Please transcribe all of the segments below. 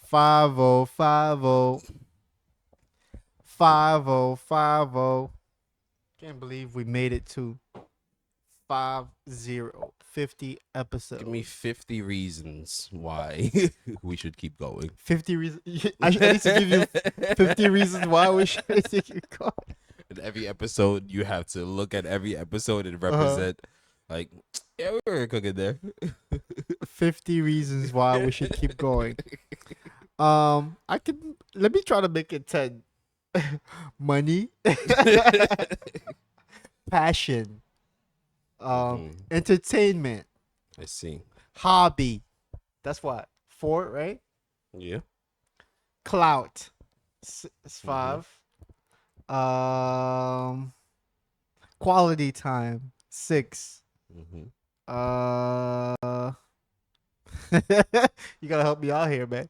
5050. 5050. Can't believe we made it to 50 Give me episodes. 50 reasons why we should keep going. 50 reasons. I need to give you 50 reasons why we should take your car. In every episode, you have to look at every episode and Uh-huh. represent, like, yeah, we were cooking there. 50 reasons why we should keep going. Let me try to make it 10. Money, passion, entertainment, I see. hobby. That's what? 4, right? Yeah. Clout. It's 5. Quality time. 6. Mm-hmm. You gotta help me out here, man.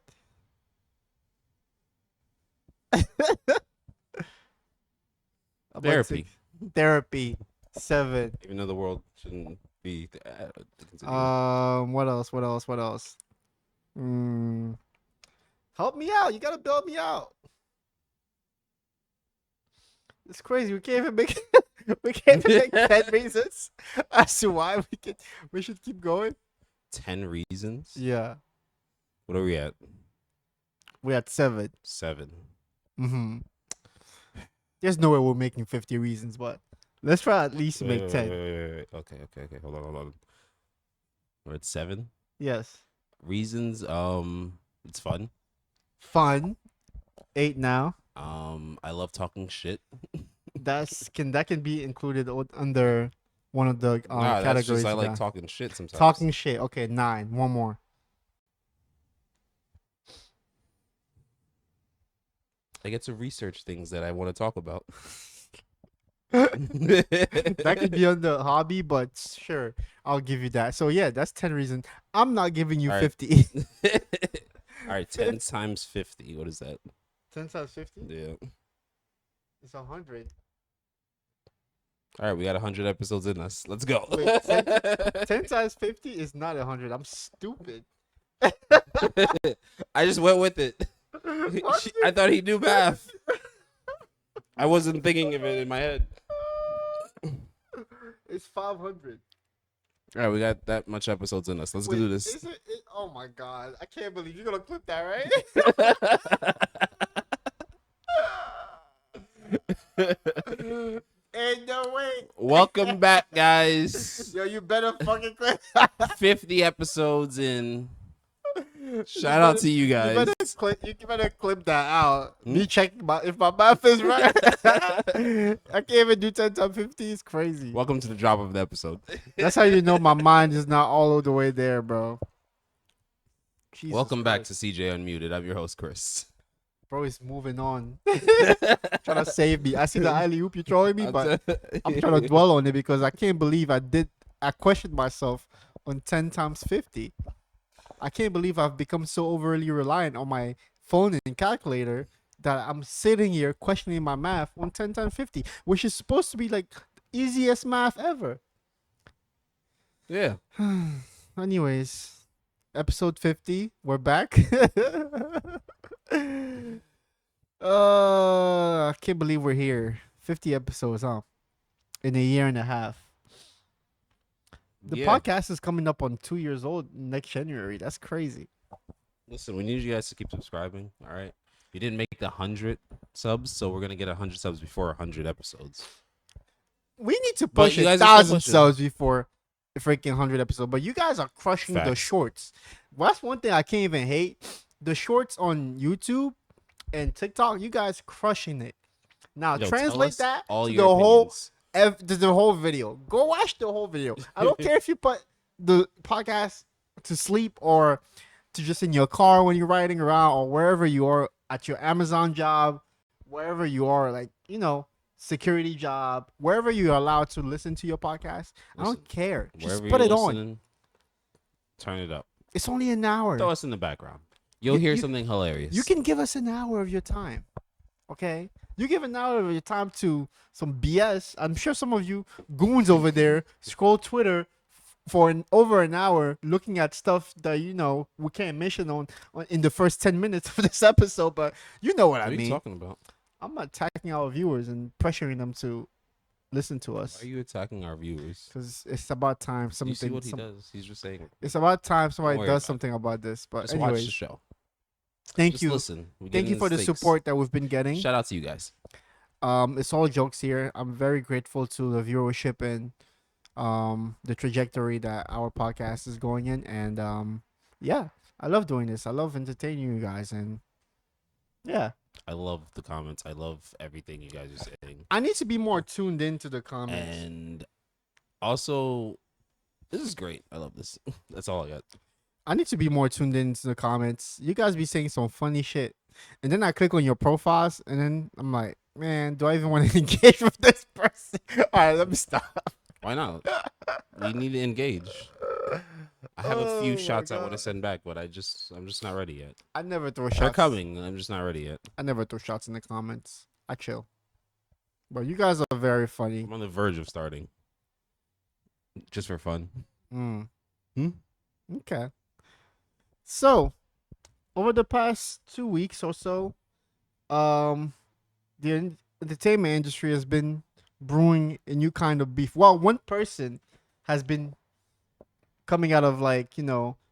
Therapy. Therapy. 7. Even though the world shouldn't be. What else? Help me out. You gotta build me out. It's crazy. We can't even make 10 reasons as to why we should keep going. 10 reasons? Yeah. What are we at? We're at 7. 7. Mm-hmm. There's no way we're making 50 reasons, but let's try at least to make 10. Wait. Okay. Hold on. We're at 7. Yes. Reasons. It's fun. Fun. 8 now. I love talking shit. That can be included under one of the Nah, categories. that's just I like talking shit sometimes. Talking shit. Okay, 9. One more. I get to research things that I want to talk about. That could be on the hobby, but sure, I'll give you that. So yeah, that's 10 reasons. I'm not giving you All right. 50. All right, 10 times 50. What is that? 10 times 50? Yeah. It's 100. All right, we got 100 episodes in us. Let's go. Wait, 10 times 50 is not 100. I'm stupid. I just went with it. I thought he knew math. I wasn't thinking of it in my head. It's 500. All right, we got that much episodes in us. Let's do this. Is it? Oh my god. I can't believe you're going to clip that, right? Ain't no way. Welcome back, guys. Yo, you better fucking clip. 50 episodes in. Shout out to you guys. You better clip that out. Me checking if my math is right. I can't even do 10 times 50. It's crazy. Welcome to the drop of the episode. That's how you know my mind is not all the way there, bro. Jesus Welcome back to Christ. CJ Unmuted. I'm your host, Chris. Bro, is moving on. Trying to save me. I see the alley oop you're throwing me, but I'm trying to dwell on it because I can't believe I questioned myself on 10 times 50. I can't believe I've become so overly reliant on my phone and calculator that I'm sitting here questioning my math on 10 times 50, which is supposed to be like the easiest math ever. Yeah. Anyways, episode 50, we're back. I can't believe we're here. 50 episodes, huh? In a year and a half. The podcast is coming up on 2 years old next January. That's crazy. Listen, we need you guys to keep subscribing. All right. You didn't make the 100 subs, so we're gonna get 100 subs before 100 episodes. We need to But push you guys are 1,000 pushing. subs before the freaking 100 episode. But you guys are crushing the Facts. shorts. Well, that's one thing I can't even hate. The shorts on YouTube and TikTok, you guys crushing it. Now Yo, tell translate us that all to your the whole opinions. the whole video. Go watch the whole video. I don't care if you put the podcast to sleep or to just in your car when you're riding around or wherever you are at your Amazon job, wherever you are, like, security job, wherever you're allowed to listen to your podcast. I Listen, don't care. Just Wherever put you're it on. listening, turn it up. It's only an hour. Throw us in the background. You'll hear something hilarious. You can give us an hour of your time. Okay? You give an hour of your time to some BS. I'm sure some of you goons over there scroll Twitter for over an hour looking at stuff that we can't mention on in the first 10 minutes of this episode. But you know what What I are you mean. talking about? I'm attacking our viewers and pressuring them to listen to Why us are you attacking our viewers? because it's about time You see something. what he does? He's just saying, It's about time somebody worry does about something about this. But just watch the anyways, show. thank Just you, listen. We thank get you in for the stakes. support that we've been getting. Shout out to you guys. It's all jokes here. I'm very grateful to the viewership and the trajectory that our podcast is going in, and yeah, I love doing this. I love entertaining you guys, and yeah, I love the comments. I love everything you guys are saying. I need to be more tuned into the comments. And also, this is great. I love this. That's all I got. I need to be more tuned into the comments. You guys be saying some funny shit, and then I click on your profiles, and then I'm like, man, do I even want to engage with this person? All right, let me stop. Why not? We need to engage. I have a few Oh my shots I want to God. send back, but I'm just not ready yet. I never throw They're shots. coming. I'm just not ready yet. I never throw shots in the comments. I chill. But you guys are very funny. I'm on the verge of starting. Just for fun. Mm. Hmm? Okay. So, over the past 2 weeks or so, the entertainment industry has been brewing a new kind of beef. Well, one person has been coming out of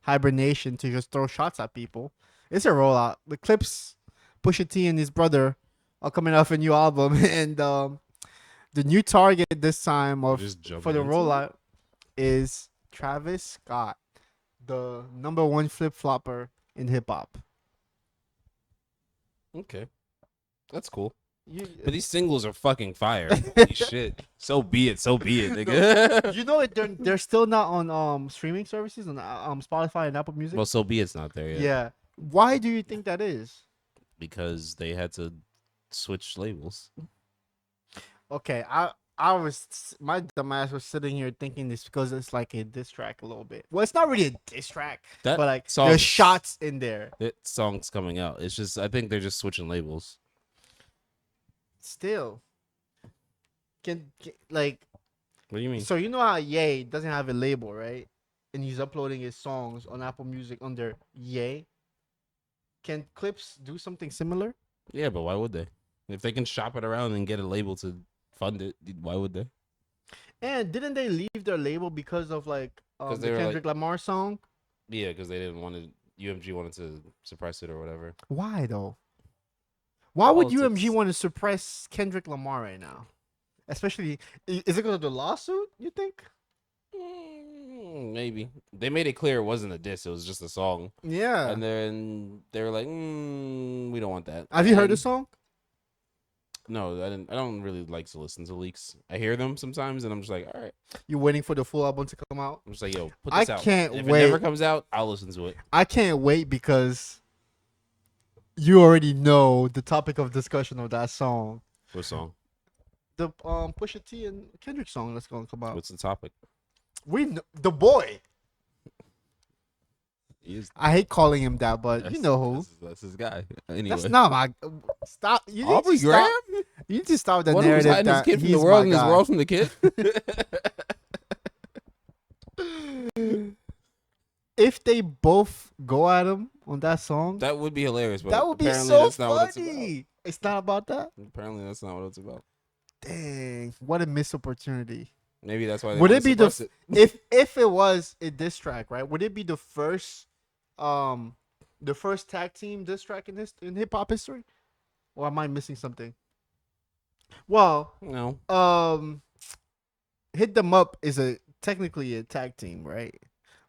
hibernation to just throw shots at people. It's a rollout. The Clips, Pusha T and his brother are coming off a new album, and the new target this time of Just jumping for the into it? rollout is Travis Scott, the number one flip flopper in hip hop. Okay. That's cool. You, But these singles are fucking fire. Holy shit. So be it, nigga. you know they're still not on streaming services on Spotify and Apple Music. Well, so be it's not there yet. Yeah. Why do you think that is? Because they had to switch labels. Okay, I was my dumbass was sitting here thinking this because it's like a diss track a little bit. Well, it's not really a diss track, That but like song's- there's shots in there. That song's coming out. It's just I think they're just switching labels. Still, like What do you mean? so you know how Ye doesn't have a label, right? And he's uploading his songs on Apple Music under Ye. Can Clips do something similar? Yeah, but why would they? If they can shop it around and get a label to fund it, why would they? And didn't they leave their label because of the they were, like- Kendrick Lamar song? Yeah, because they didn't want to. UMG wanted to suppress it or whatever. Why though? Why would UMG Politics. want to suppress Kendrick Lamar right now? Especially, is it because of the lawsuit? You think? Maybe they made it clear it wasn't a diss; it was just a song. Yeah. And then they were like, "We don't want that." Have you heard the And- song? No, I didn't. I don't really like to listen to leaks. I hear them sometimes, and I'm just like, "All right." You waiting for the full album to come out? I'm just like, "Yo, put I this out." can't If wait. it never comes out, I'll listen to it. I can't wait because you already know the topic of discussion of that song. What song? The Pusha T and Kendrick song that's gonna come out. What's the topic? We know, the boy. He is- I hate calling him that, but you that's- know who. That's his guy. Anyway, That's not my. Stop. You need Aubrey to stop. Graham. You need to stop the One who's narrative hiding his that kid from he's the world my and his guy. world from the kid. If they both go at him on that song, That would be hilarious. But that would be apparently so that's not what it's about. funny. It's not about that. Apparently that's not what it's about. Dang, what a missed opportunity. Maybe that's why. They Would wanna it be the suppress it. if it was a diss track, right? Would it be the first tag team diss track in hip hop history, or am I missing something? Well, No, Hit Them Up is technically a tag team, right?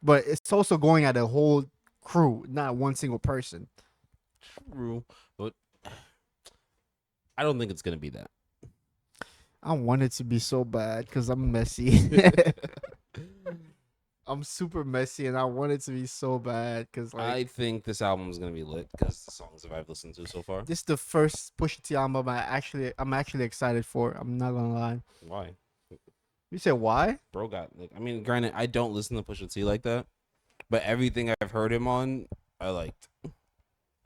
But it's also going at a whole crew, not one single person. true, but I don't think it's gonna be that. I want it to be so bad because I'm messy. I'm super messy, and I want it to be so bad because I think this album is gonna be lit because the songs that I've listened to so far. this is the first Pusha T album I'm actually excited for. I'm not gonna lie. Why? You said why? Bro got like. I mean, granted, I don't listen to Pusha T like that, but everything I've heard him on, I liked,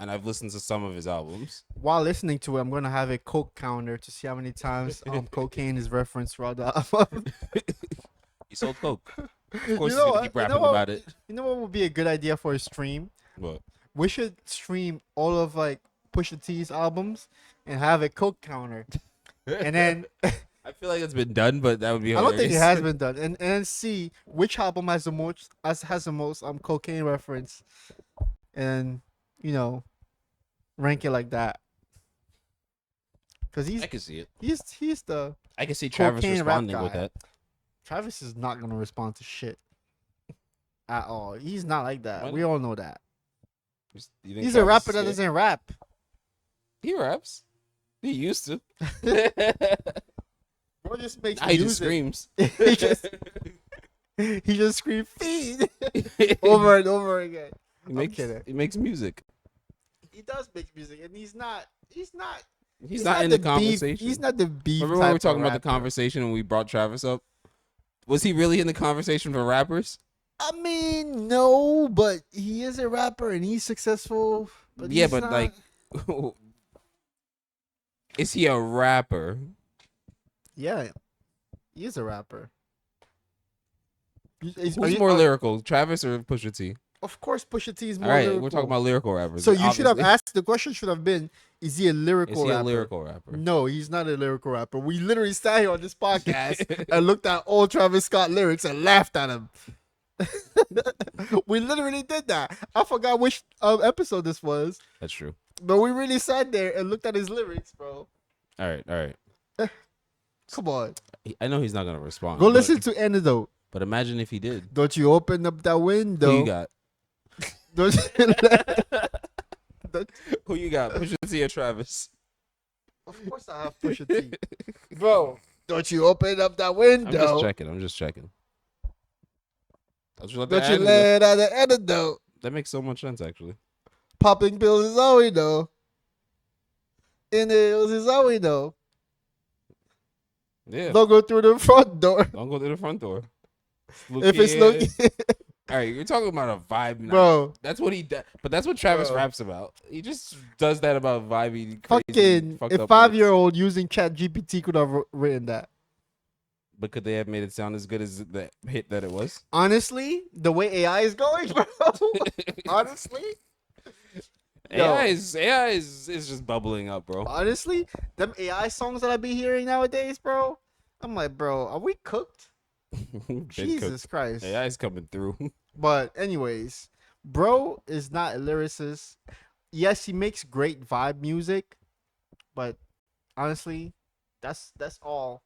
and I've listened to some of his albums. While listening to it, I'm gonna have a coke counter to see how many times cocaine is referenced throughout the album. He sold coke. Of course, You he's know gonna keep what? You know rapping what? about it. You know what would be a good idea for a stream? What? We should stream all of like Pusha T's albums and have a coke counter, and then I feel like it's been done, but that would be I hilarious. don't think it has been done, and then see which album has the most cocaine reference, and you know, rank it like that. Cause I can see it. he's the I can see Travis cocaine rap responding with guy. that. Travis is not gonna respond to shit at all. He's not like that. Why We not? all know that. You think He's a Travis rapper is that scared? doesn't rap. He raps. He used to. Bro just makes Now he just music. screams. he just he just scream feed over and over again. He makes, kidding. he makes music. He does make music, and he's not He's not in the beef- conversation. He's not the beef. Remember when we type were of talking about the rapper. conversation and we brought Travis up? Was he really in the conversation for rappers? I mean, no, but he is a rapper and he's successful. But Yeah, he's but not- like, is he a rapper? yeah, he is a rapper. Who's more lyrical, Travis or Pusha T? Of course, Pusha T is All more right, lyrical. we're talking about lyrical rappers. So you should have obviously. asked. The question should have been: is he a lyrical Is he rapper? a lyrical rapper? No, he's not a lyrical rapper. We literally sat here on this podcast and looked at all Travis Scott lyrics and laughed at him. We literally did that. I forgot which episode this was, That's true. but we really sat there and looked at his lyrics, bro. All right. Come on, I know he's not gonna respond. go but- listen to Antidote. But imagine if he did. Don't you open up that window? Who you got? Don't you don't- Who you got? Pusha T or Travis? Of course, I have Pusha T, bro. Don't you open up that window? I'm just checking. Don't you let Don't that you end? let out the antidote? That makes so much sense, actually. Popping pills is all we know. Inhales is all we know. Yeah. Don't go through the front door. Don't go to the front door. If it's look, All right, you're talking about a vibe now. bro, That's what he does. But that's what Travis Bro. raps about. He just does that about vibey, crazy, fucking fucked a up 5-year-old using Chat GPT could have written that. lyrics. But could they have made it sound as good as the hit that it was? Honestly, the way AI is going, bro. Honestly, Yo. AI is just bubbling up, bro. honestly, them AI songs that I be hearing nowadays, bro. I'm like, bro, are we cooked? Been Jesus Christ. cooked. AI's coming through. But anyways, bro is not a lyricist. Yes, he makes great vibe music, but honestly, that's all.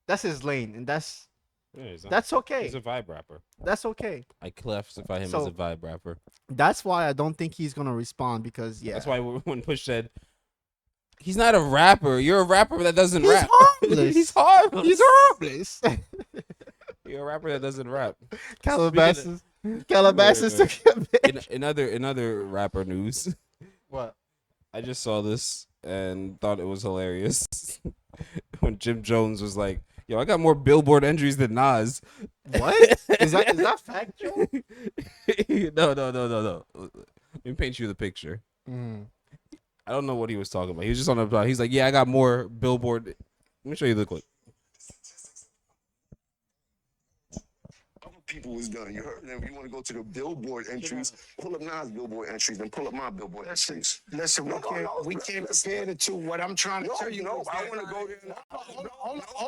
That's his lane, and that's Yeah, he's that's okay. He's a vibe rapper. That's okay. I classify him as So- a vibe rapper. That's why I don't think he's gonna respond because yeah, That's why when Push said, "He's not a rapper. You're a rapper that doesn't He's rap." harmless. He's harmless. he's harmless. You're a rapper that doesn't rap. Calabasas took him. In other rapper news, What? I just saw this and thought it was hilarious when Jim Jones was like, "Yo, I got more Billboard entries than Nas." What? Is that factual? No. Let me paint you the picture. I don't know what he was talking about. He was just on the. He's like, "Yeah, I got more Billboard." Let me show you the clip. Other people was done. You heard them. You want to go to the Billboard entries? Pull up Nas Billboard entries and pull up my Billboard entries. Listen, we can't compare the two. What I'm trying to tell you No, is I that- want to go there. Hold on. I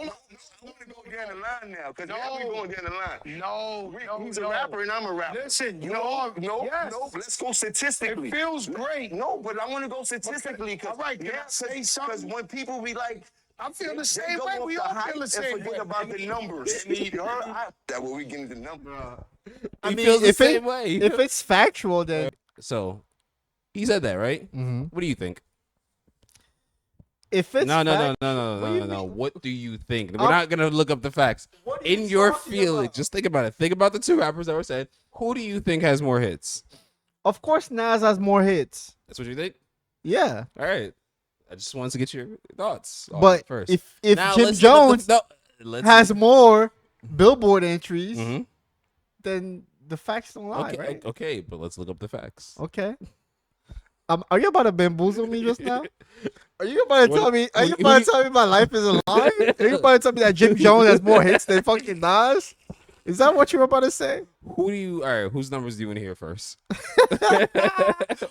want to go down the line now because now we going down the line. No, He's a rapper and I'm a rapper. Listen, you no, are. no, Yes. no. Let's go statistically. It feels great. No, but I want to go statistically because All right, can I say something? when people be like. I feel the they same go way. off We the all hype feel the and same forget way. about the numbers. That way we get into numbers. I He mean, feels the if same way. if it's factual, then So, he said that, right? Mhm. What do you think? if it's No. What do you mean? What do you think? We're not gonna look up the facts. What are In you your talking feeling, about? just think about it. Think about the two rappers that were said. Who do you think has more hits? Of course, Nas has more hits. That's what you think. Yeah, All right. I just wanted to get your thoughts on but it first. if Now, Jim let's look at Jones let's has more Billboard entries, Mhm. then the facts don't lie, Okay, right? okay, but let's look up the facts. Okay. Are you about to bamboozle me just now? Are you about to What- tell me? Are you what- about to tell me my life is a lie? Are you about to tell me that Jim Jones has more hits than fucking Nas? Is that what you were about to say? Who do you? All right, whose numbers do you want to hear first?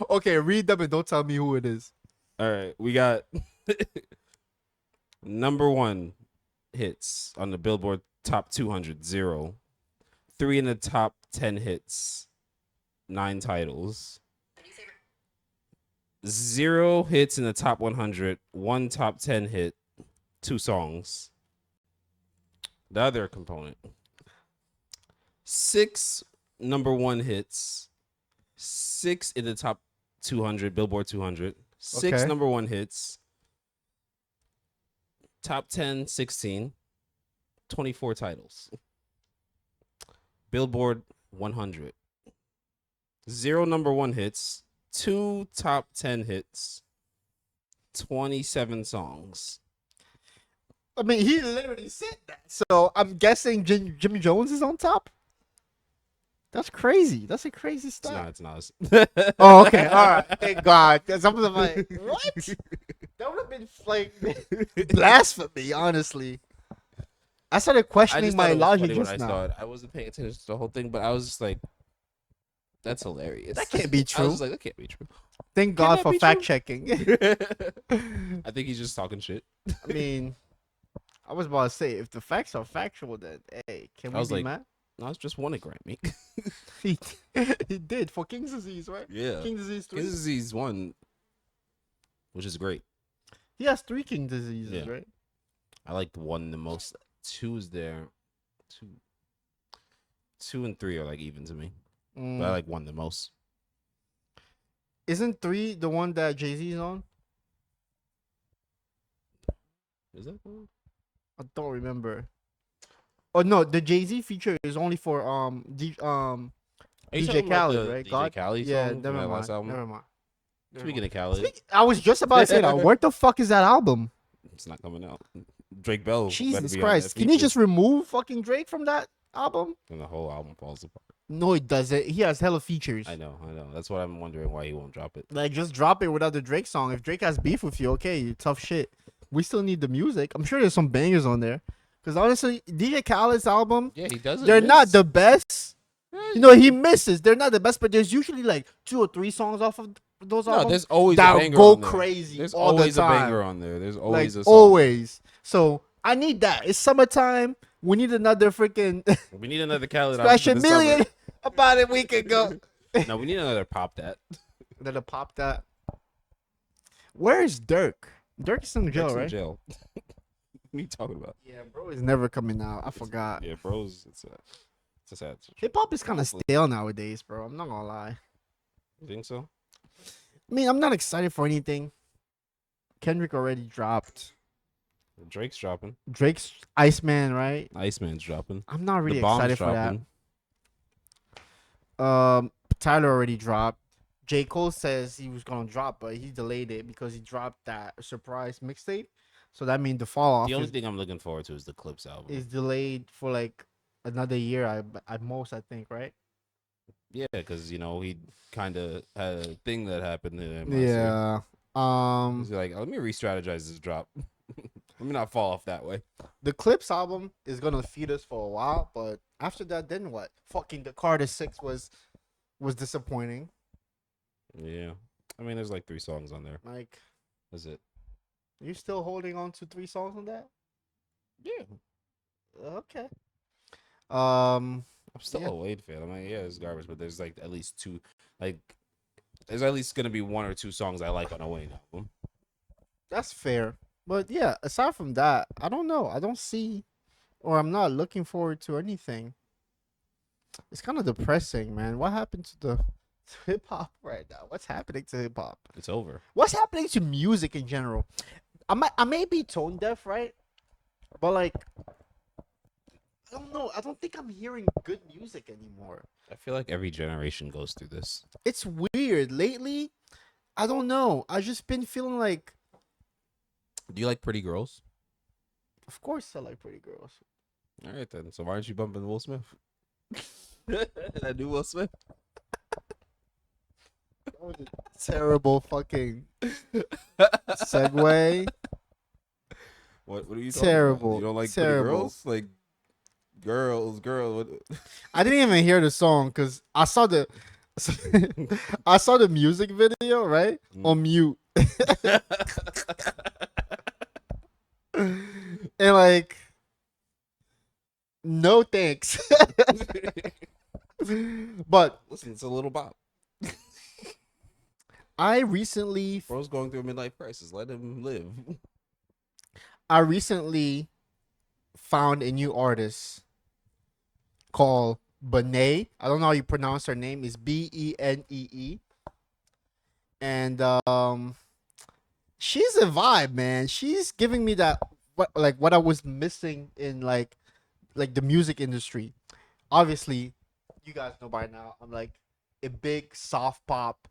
Okay, read them and don't tell me who it is. All right, we got number 1 hits on the Billboard Top 200, 0. 3 in the top 10 hits, 9 titles. 0 hits in the top 100, 1 top 10 hit, 2 songs. The other component. 6 number 1 hits, 6 in the top 200, Billboard 200, 6 Okay. number 1 hits, top 10, 16, 24 titles. Billboard 100. 0 number 1 hits, 2 top 10 hits, 27 songs. I mean, he literally said that. So I'm guessing Jimmy Jones is on top. That's crazy. That's a crazy It's stat. not. It's Oh, okay. All right. Thank God. Because I'm like, what? That would have been like blasphemy, honestly. I started I questioning just my thought it was logic funny when just I now. saw it. I wasn't paying attention to the whole thing, but I was just like, "That's hilarious." That can't be I true. was just like, "That can't be true." Thank God that for be fact true? checking. I think he's just talking shit. I mean, I was about to say, if the facts are factual, then hey, can I we was be like- mad? No, it's just one Grammy. He did for King's Disease, right? Yeah, King Disease 3. King's Disease 1, which is great. He has 3 King Diseases, Yeah. right? I like 1 the most. 2 is there. 2 and 3 are like even to me, but I Mm. like 1 the most. Isn't 3 the one that Jay-Z's on? Is that one? I don't remember. Oh no, the Jay-Z feature is only for Are you DJ talking about Khaled, the right? DJ God? Khaled Yeah, song from never that mind. last album? Never mind. Speaking of Khaled, I was just about to say that. Where the fuck is that album? it's not coming out. Drake Bell. better Jesus be on that Christ! Can you feature, just remove fucking Drake from that album? and the whole album falls apart. No, it doesn't. He has hella features. I know. That's what I'm wondering why he won't drop it. Like, just drop it without the Drake song. If Drake has beef with you, okay, tough shit. We still need the music. I'm sure there's some bangers on there. Because honestly, DJ Khaled's album, Yeah, he doesn't. they're not miss. the best. You know, he misses. They're not the best, but there's usually like 2 or 3 songs off of those No, albums there's always that a banger go on there. crazy There's all always the a time. banger on there. There's always Like, a song. always. So I need that. It's summertime. We need another freaking We need another Khaled Splash a album for the summer. Million about a week ago. No, we need another Pop That. Another Pop That. Where's Dirk? Dirk's in jail, Dirk's in right? jail. What are you talking about? Yeah, bro is never coming out. I forgot. Yeah, bros. It's a sad. Hip hop is kind of Hopefully. stale nowadays, bro. I'm not gonna lie. You think so? I mean, I'm not excited for anything. Kendrick already dropped. Drake's dropping. Drake's Iceman, right? Iceman's dropping. I'm not really The Bomb's excited for dropping. that. Tyler already dropped. J. Cole says he was gonna drop, but he delayed it because he dropped that surprise mixtape. So that means the fall off The only is, thing I'm looking forward to is the Clips album. is delayed for like another year at most, I think, right? Yeah, because he kind of had a thing that happened to him. last year. Yeah. He's like, let me re-strategize this drop. Let me not fall off that way. The Clips album is gonna feed us for a while, but after that, then what? Fucking the Carter 6 was disappointing. Yeah, I mean, there's like 3 songs on there. Like, That's it. you still holding on to 3 songs on that? Yeah, Okay. I'm still Yeah. a Wade fan. I'm like, yeah, it's garbage, but there's like at least 2. Like, there's at least gonna be 1 or 2 songs I like on a Wayne album. That's fair. But yeah, aside from that, I don't know. I don't see, or I'm not looking forward to anything. It's kind of depressing, man. What happened to the hip hop right now? What's happening to hip hop? It's over. What's happening to music in general? I may be tone deaf, right? But like, I don't know. I don't think I'm hearing good music anymore. I feel like every generation goes through this. It's weird. Lately, I don't know. I just been feeling like, Do you like Pretty Girls? of course I like pretty girls. All right then. So why aren't you bumping Will Smith? That new Will Smith. That was a terrible fucking segue. What are you Terrible, talking about? You don't like terrible. Pretty Girls? Like Girls. I didn't even hear the song because I saw the I saw the music video, right? On mute. And like, no thanks. But Listen, it's a little bop. I recently Bro's going through a midlife crisis. Let him live. found a new artist called Benee. I don't know how you pronounce her name. It's Benee. And she's a vibe, man. She's giving me that what I was missing in like the music industry. Obviously, you guys know by now I'm like a big soft pop,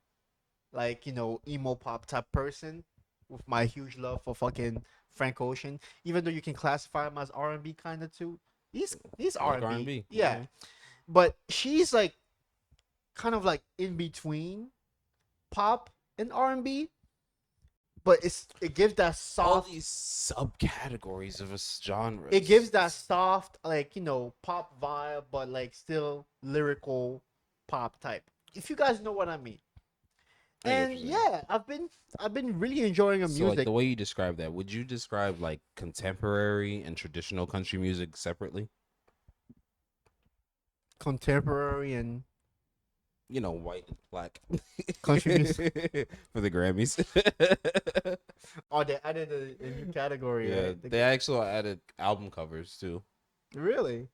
like emo pop type person with my huge love for fucking Frank Ocean. Even though you can classify him as R&B kind of too, he's R&B. R&B, Yeah. okay. But she's like kind of like in between pop and R&B. But it gives that All soft. these subcategories of a genre. It gives that soft, like pop vibe, but like still lyrical pop type. If you guys know what I mean. I get And what you're saying. yeah, I've been really enjoying her So music. like the way you describe that, would you describe like contemporary and traditional country music separately? Contemporary and White and black country music. for the Grammys. Oh, they added a new category. Yeah, Right? they actually added album covers too. Really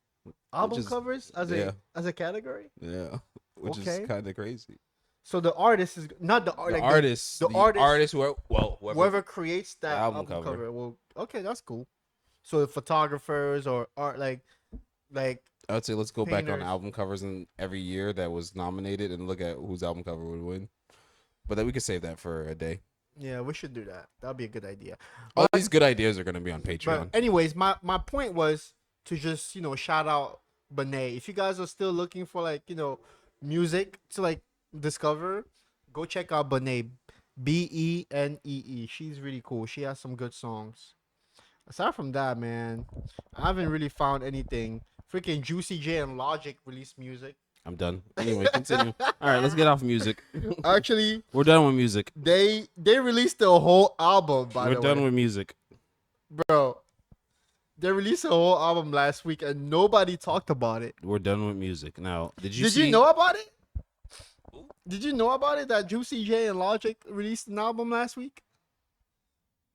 album is- covers as yeah. a category. Yeah, which Okay. is kind of crazy. So the artist is not the The art. Like artist, the the artist- artist, whoever creates that album album cover. cover. Well, okay, that's cool. So the photographers or art like I would say let's go back on painters. album covers and every year that was nominated and look at whose album cover would win. But then we could save that for a day. yeah, we should do that. That'd be a good idea. All these good ideas are gonna be on But Patreon. anyways, my point was to just shout out Benee. If you guys are still looking for like music to like discover, go check out Benee. Benee. She's really cool. She has some good songs. Aside from that, man, I haven't really found anything. Freaking Juicy J and Logic released music. I'm done. Anyway, continue. All right, let's get off music. Actually, We're done with music. they released a whole album. By We're the done way, with music. bro. They released a whole album last week and nobody talked about it. We're done with music. Now, did you Did see? you know about it? Did you know about it that Juicy J and Logic released an album last week?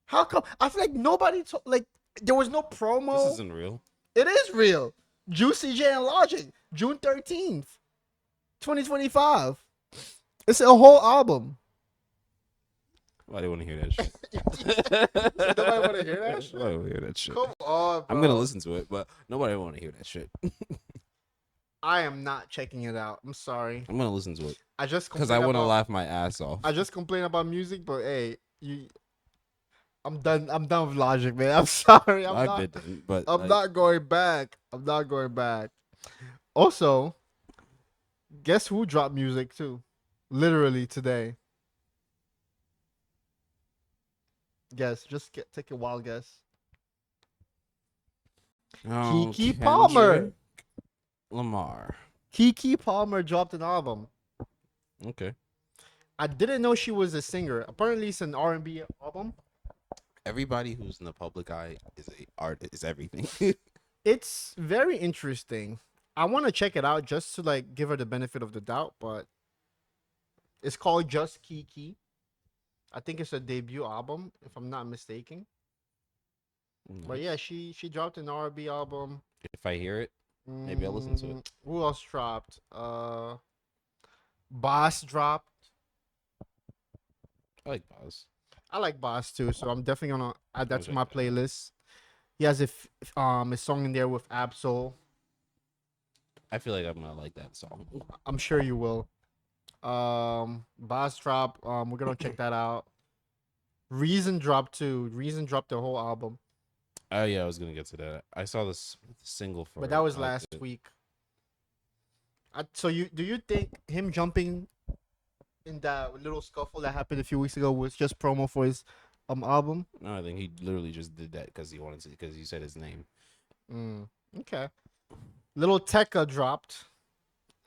How come? I feel like nobody like there was no promo. This isn't real. It is real. Juicy J and Logic, June 13th, 2025. It's a whole album. Why do you want to hear that shit? Nobody wanna hear that shit? Nobody wanna hear that shit. Come on, bro. I'm gonna listen to it, but nobody want to hear that shit. I am not checking it out. I'm sorry. I'm gonna listen to it I just because I complain want to about- laugh my ass off. I just complain about music, but hey, I'm done. I'm done with Logic, man. I'm sorry. I've been, but I'm like, not going back. I'm not going back. Also, guess who dropped music too? Literally today. Guess. Take a wild guess. oh, Keke Palmer. Kendrick Lamar. Keke Palmer dropped an album. Okay. I didn't know she was a singer. Apparently, it's an R&B album. Everybody who's in the public eye is everything. It's very interesting. I want to check it out just to like give her the benefit of the doubt, but it's called Just Keke. I think it's a debut album, if I'm not mistaken. But yeah, she dropped an R&B album. If I hear it, maybe I'll listen to it. Who else dropped? Boss dropped. I like Boz. I like Boss too, so I'm definitely gonna add that I'll to check my that out. playlist. He has a song in there with Absol. I feel like I'm gonna like that song. I'm sure you will. Boss drop. We're gonna check that out. Reason dropped too. Reason dropped the whole album, Oh yeah, I was gonna get to that. I saw this single for. but it. that was I liked last it. week. So do you think him jumping in that little scuffle that happened a few weeks ago was just promo for his album? No, I think he literally just did that because he wanted to, because he said his name. Okay. Little Tecca dropped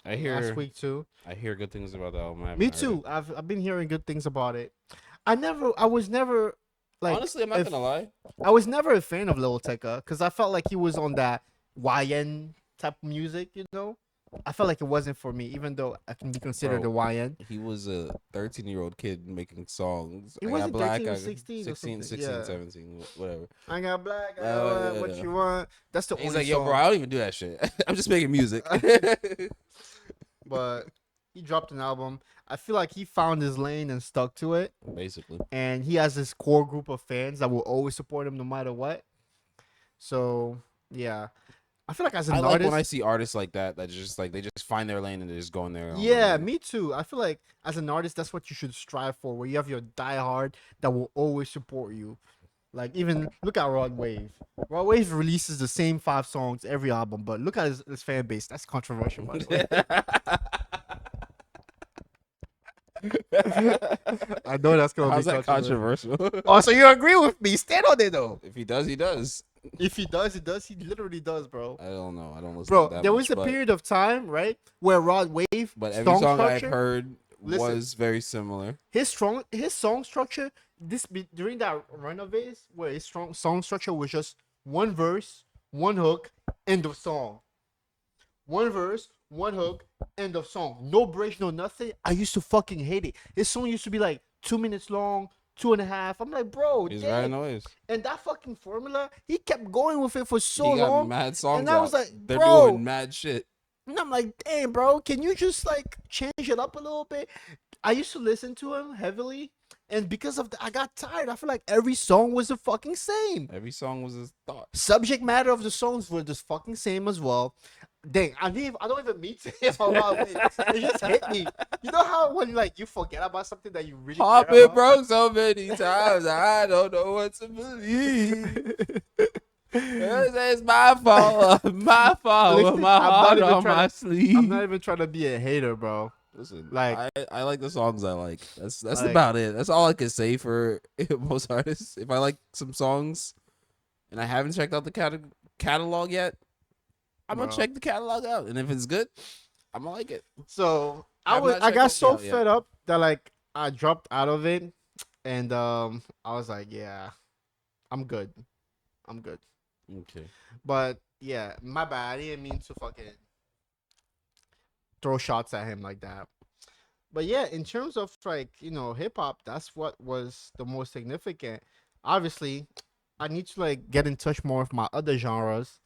I hear last week too. I hear good things about the album. I haven't Me heard too. it. I've been hearing good things about it. I was never like Honestly, I'm not if- gonna lie. I was never a fan of Lil Tecca because I felt like he was on that YN type of music, you know. I felt like it wasn't for me, even though I can be considered Bro. a YN. He was a 13-year-old kid making songs. He I got wasn't black. 13, he I was got 16 or 16, something, 16, yeah. 17, whatever. I got black. I Yeah, got yeah, what yeah. you want. That's the He's only like, yo, song. bro, I don't even do that shit. I'm just making music. But he dropped an album. I feel like he found his lane and stuck to it. Basically. And he has this core group of fans that will always support him no matter what. So yeah, I feel like as an I like artist, when I see artists like that just like they just find their lane and they just go in there. yeah, me too. I feel like as an artist, that's what you should strive for. Where you have your diehard that will always support you. Like even look at Rod Wave. Rod Wave releases the same 5 songs every album, but look at his fan base. That's controversial, by the way. I know that's gonna How's be that controversial. controversial? Oh, so you agree with me? Stand on it though. If he does, he does. If he does, he does. He literally does, bro. I don't know. I don't listen. Bro, to that there much, was a but- period of time, right, where Rod Wave, But every song I've structure, heard Listen. was very similar. his song structure, during that run of his, where his song structure was just one verse, one hook, end of song. One verse, one hook, end of song. No bridge, no nothing. I used to fucking hate it. His song used to be like 2 minutes long, 2.5. I'm like, bro, He's damn. right noise. And that fucking formula, he kept going with it for so He got long. mad songs And I was out. like, They're bro. doing mad shit. And I'm like, damn, bro, can you just like change it up a little bit? I used to listen to him heavily, and because of that, I got tired. I feel like every song was the fucking same. Every song was his thought. Subject matter of the songs were the fucking same as well. Dang, I don't even mean to hit about it. It just hit me. You know how when like you forget about something that you really Pop care it about? broke so many times. I don't know what to believe. It's my fault. My fault. Listen, With my I'm not heart even on trying my I'm sleeve. not even trying to be a hater, bro. Listen, like- I like the songs I like. That's Like- about it. That's all I can say for most artists. If I like some songs, and I haven't checked out the catalog yet, I'm gonna Bro. check the catalog out, and if it's good, I'm gonna like it. So I've not I checked got all so out yet. fed up that like I dropped out of it, and I was like, yeah, I'm good. Okay. But yeah, my bad. I didn't mean to fucking throw shots at him like that. But yeah, in terms of like, hip hop, that's what was the most significant. Obviously, I need to like get in touch more with my other genres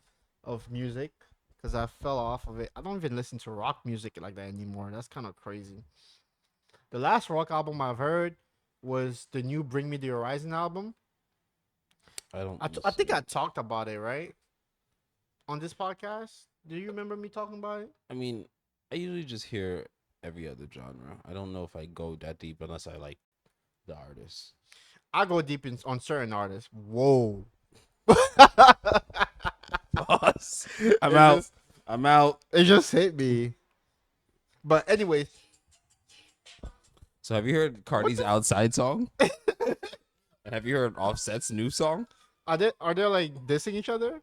of music because I fell off of it. I don't even listen to rock music like that anymore. That's kind of crazy. The last rock album I've heard was the new Bring Me the Horizon album. I don't. I think I talked about it, right? On this podcast. Do you remember me talking about it? I mean, I usually just hear every other genre. I don't know if I go that deep unless I like the artist. I go deep on certain artists. Whoa. Boss. I'm It out. just- I'm out. It just hit me. But anyways, So have you heard Cardi's Outside song? And have you heard Offset's new song? are they like dissing each other?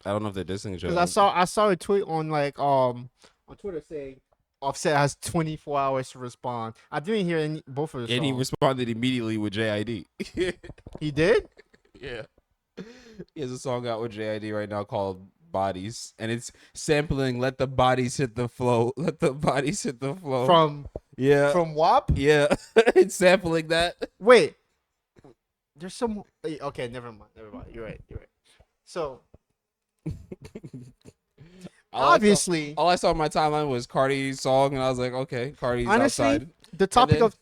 I don't know if they're dissing each other. Because I saw a tweet on on Twitter saying Offset has 24 hours to respond. I didn't hear both of the And he songs. responded immediately with JID. He did? Yeah. He has a song out with JID right now called Bodies. And it's sampling Let the Bodies Hit the Flow. Let the Bodies Hit the Flow. From WAP? Yeah. It's sampling that. Wait. There's some okay, never mind. You're right. So obviously All I saw on my timeline was Cardi's song, and I was like, okay, Cardi's honestly outside. the topic then- of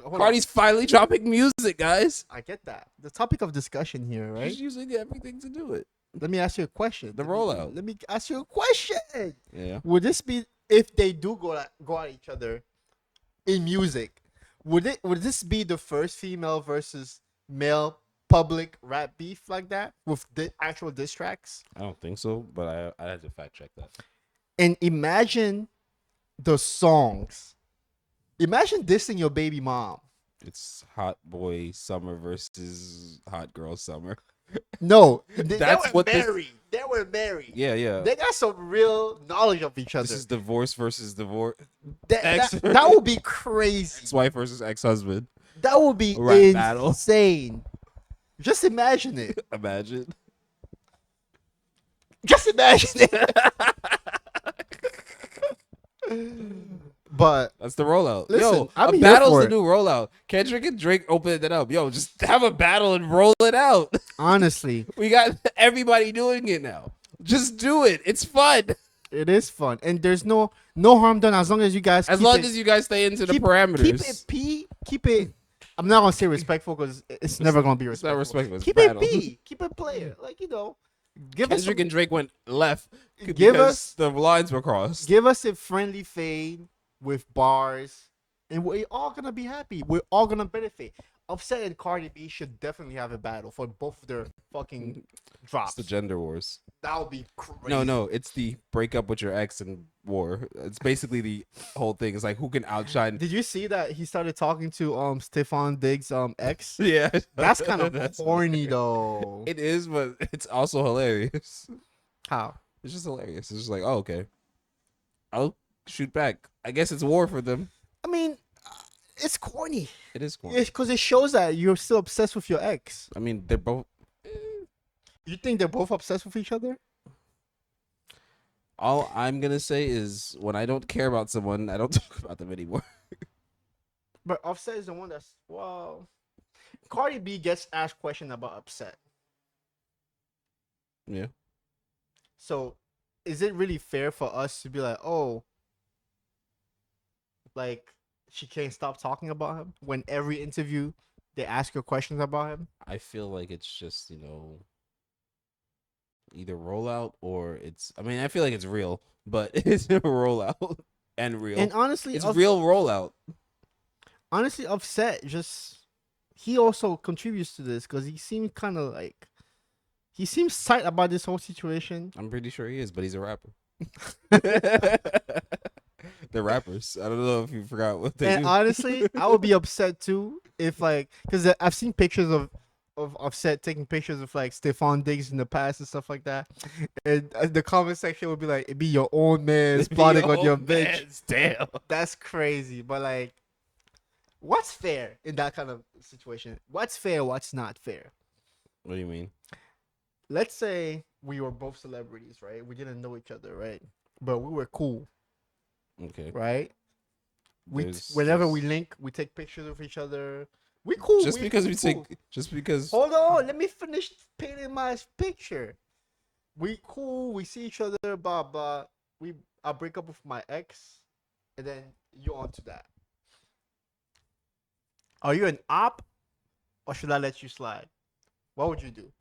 hold on. Cardi's finally dropping music, guys. I get that. The topic of discussion here, right? She's using everything to do it. Let me ask you a question. The rollout. Let me ask you a question. Yeah. Would this be if they do go at each other in music? Would this be the first female versus male public rap beef like that with the actual diss tracks? I don't think so, but I had to fact check that. And imagine the songs. Imagine dissing your baby mom. It's Hot Boy Summer versus Hot Girl Summer. No, That's they were what this- married. They were married. Yeah, yeah. They got some real knowledge of each other. This is divorce versus divorce. That would be crazy. Ex-wife versus ex-husband. That would be Rap battle. insane. Just imagine it. Imagine. Just imagine it. But That's the rollout. Listen, Yo, I'm a here battle's for the it. new rollout. Kendrick and Drake opened it up. Yo, just have a battle and roll it out. honestly, We got everybody doing it now. Just do it. It's fun. it is fun, and there's no harm done as long as you guys. As keep long it, as you guys stay into the keep, parameters. Keep it. I'm not gonna say respectful because it's never gonna be It's not respectful. respectful. It's Keep battle. it P. Keep it player. Like give us Kendrick and Drake went left Give because us- the lines were crossed. give us a friendly fade with bars, and we're all gonna be happy. We're all gonna benefit. Offset and Cardi B should definitely have a battle for both of their fucking It's drops. the gender wars. That would be crazy. No, it's the break up with your ex and war. It's basically the whole thing. It's like who can outshine. Did you see that he started talking to Stefan Diggs' ex? Yeah, That's kind of That's corny though. It is, but it's also hilarious. How? It's just hilarious. It's just like, oh, okay, I'll shoot back. I guess it's war for them. I mean, it's corny. It is corny. It's because it shows that you're still obsessed with your ex. I mean, they're both. You think they're both obsessed with each other? All I'm gonna say is when I don't care about someone, I don't talk about them anymore. But Offset is the one that's Cardi B gets asked question about Upset. Yeah. So, is it really fair for us to be like, oh, like she can't stop talking about him when every interview they ask her questions about him? I feel like it's just, either rollout or it's. I mean, I feel like it's real, but it's a rollout and real. And honestly, it's real rollout. Honestly, Offset he also contributes to this because he seems kind of like he seems tight about this whole situation. I'm pretty sure he is, but he's a rapper. They're rappers. I don't know if you forgot what they And do. honestly, I would be upset too if because I've seen pictures of Offset taking pictures of like Stefan Diggs in the past and stuff like that, and the comment section would be like, "It be your own man plotting on your bitch." Damn. That's crazy, but like, what's fair in that kind of situation? What's fair? What's not fair? What do you mean? Let's say we were both celebrities, right? We didn't know each other, right? But we were cool, Okay. right? There's Whenever just- we link, we take pictures of each other. We cool. Just because we cool. just because Hold on, let me finish painting my picture. We cool. We see each other. Blah blah. I break up with my ex, and then you onto that. Are you an op, or should I let you slide? What would you do?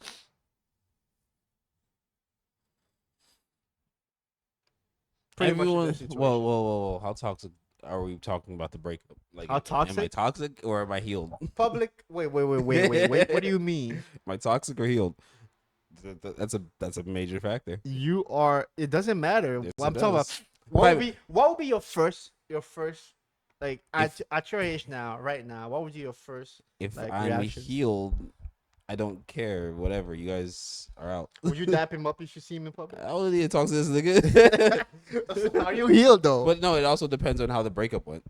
Pretty much in everyone. that situation. Whoa! How toxic are we talking about the breakup? Like, How Am I toxic? toxic or am I healed? Public. Wait. What do you mean? Am I toxic or healed? That's a major factor. You are. It doesn't matter. Yes, I'm it talking does. about. If What would be your first like If- at your age now, right now? What would be your first? If Like, I'm reaction. healed, I don't care. Whatever, you guys are out. Would you dap him up if you see him in public? I don't need to talk to this nigga. Are you healed though? But no, it also depends on how the breakup went.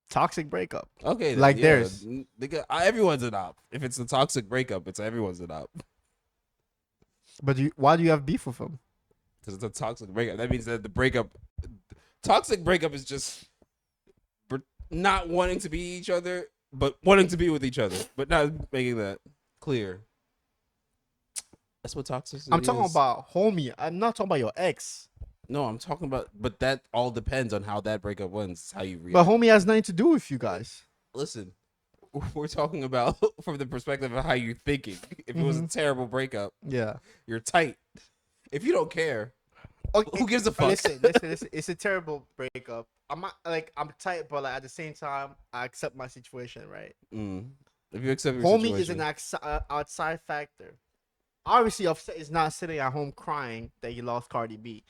Toxic breakup. Okay, Like theirs. Nigga, everyone's an op. If it's a toxic breakup, it's everyone's an op. But why do you have beef with him? Because it's a toxic breakup. That means that the breakup, toxic breakup is just we're not wanting to be each other, but wanting to be with each other, but not making that clear. That's what toxicity I'm talking is. about homie. I'm not talking about your ex. No, I'm talking about, but that all depends on how that breakup went. It's how you react. But homie has nothing to do with you guys. Listen, we're talking about from the perspective of how you're thinking. If it was a terrible breakup, Yeah. you're tight. If you don't care, Okay. who gives a fuck? Listen. It's a terrible breakup. I'm not I'm tight, but like at the same time, I accept my situation, right? If you accept your Homie is situation. an outside factor. Obviously, Offset is not sitting at home crying that he lost Cardi B.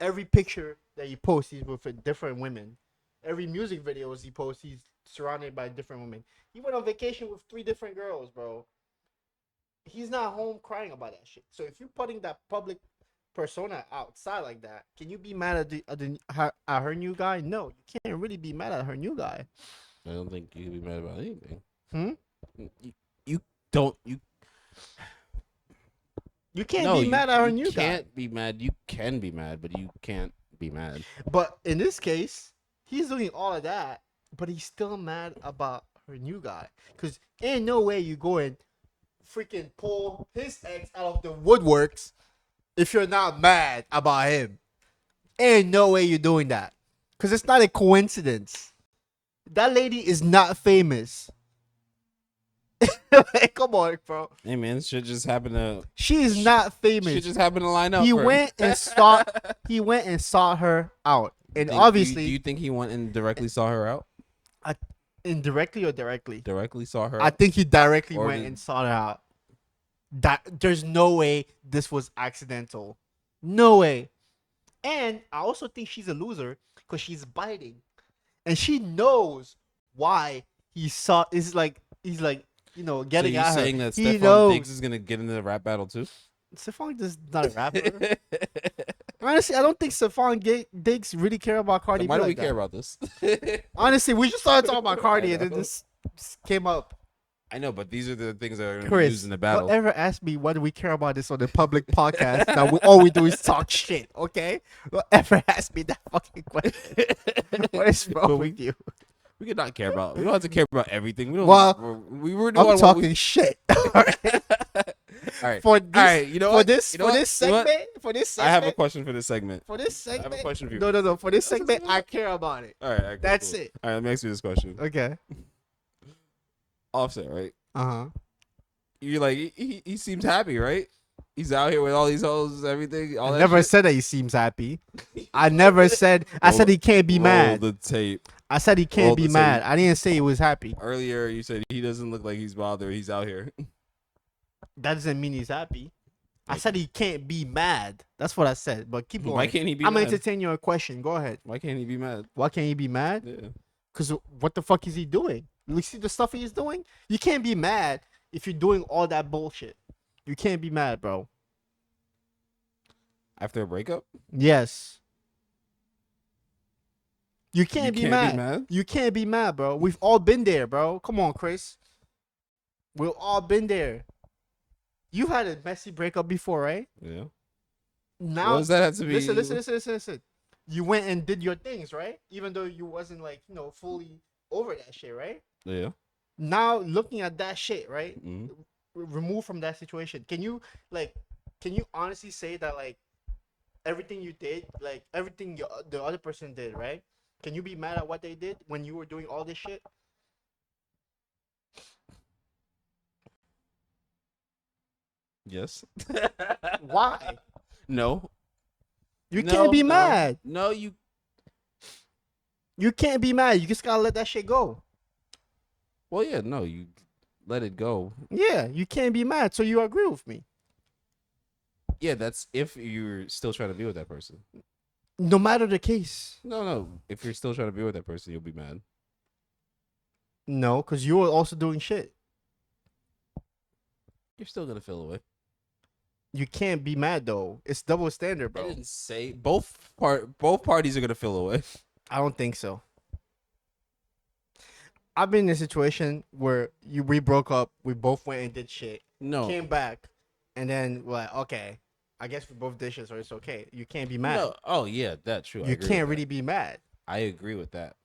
Every picture that he posts, he's with different women. Every music videos he posts, he's surrounded by different women. He went on vacation with 3 different girls, bro. he's not home crying about that shit. So if you're putting that public persona outside like that, can you be mad at her new guy? No, you can't really be mad at her new guy. I don't think you can be mad about anything. Hmm? You don't. You You can't no. be mad at her you new guy. can't be mad. You can be mad, but you can't be mad. But in this case, he's doing all of that, but he's still mad about her new guy. Cause ain't no way you go and freaking pull his ex out of the woodworks if you're not mad about him. Ain't no way you're doing that. Cause it's not a coincidence. That lady is not famous. Like, come on, bro. Hey man, shit just happened to. She is not famous. Shit just happened to line up. He for her. went and sought. He went and sought her out, and Think- obviously, do you think he went and directly saw her out? indirectly or directly. Directly saw her. I think he directly Or went did- and sought her out. That there's no way this was accidental. No way. And I also think she's a loser because she's biting, and she knows why he saw. He's like so getting you at her. saying that He Stephon knows. Diggs is gonna get into the rap battle too? Stephon is not a rapper. Honestly, I don't think Stephon Diggs really care about Cardi B. Why do we like care that. about this? Honestly, we just started talking about Cardi, I and then know. this came up. I know, but these are the things that are gonna be Chris, used in the battle. don't ever ask me why do we care about this on the public podcast. Now all we do is talk shit. Okay, don't ever ask me that fucking question. What is wrong But with you? We could not care about. We don't have to care about everything. We don't. Well, we were doing I'm what talking we, shit. all right. For this, All right. You know for what? this, You know for what? this You know what? segment, for this I segment, have a question for this segment. for this I have segment. a question for you. No. For this segment, I care about it. All right. Cool, That's cool. it. All right. Let me ask you this question. Okay. Offset, right? Uh huh. You're like he seems happy, right? He's out here with all these hoes, everything. All I that never shit. said that he seems happy. I never said. I said he can't be Roll mad. the tape. I said he can't roll be the mad. tape. I didn't say he was happy. Earlier, you said he doesn't look like he's bothered. He's out here. That doesn't mean he's happy. I Okay. said he can't be mad. That's what I said. But keep going. Why can't he be I'm mad? entertaining your question. Go ahead. Why can't he be mad? Why can't he be mad? Yeah. Because what the fuck is he doing? You see the stuff he's doing? You can't be mad if you're doing all that bullshit. You can't be mad, bro. After a breakup, Yes. You can't, you be, mad. You can't be mad, bro. We've all been there, bro. Come on, Chris. We've all been there. You had a messy breakup before, right? Yeah. Now, What does that have to be? listen. You went and did your things, right? Even though you wasn't like, fully over that shit, right? Yeah. Now looking at that shit, right? Mhm. Removed from that situation. Can you honestly say that like everything you did, like everything the other person did, right? Can you be mad at what they did when you were doing all this shit? Yes. Why? No. You No, can't be no. mad. No, you. You can't be mad. You just gotta let that shit go. Well, yeah, no, you let it go. Yeah, you can't be mad. So you agree with me? Yeah, that's if you're still trying to be with that person. No matter the case. No. If you're still trying to be with that person, you'll be mad. No, because you were also doing shit. You're still gonna feel away. You can't be mad though. It's double standard, I bro. didn't say both parties are gonna feel away. I don't think so. I've been in a situation where we broke up, we both went and did shit, No. came back, and then we're like, okay, I guess we both did shit, so it's okay. You can't be mad. No. Oh yeah, that's true. I You agree can't with really be mad. that. I agree with that.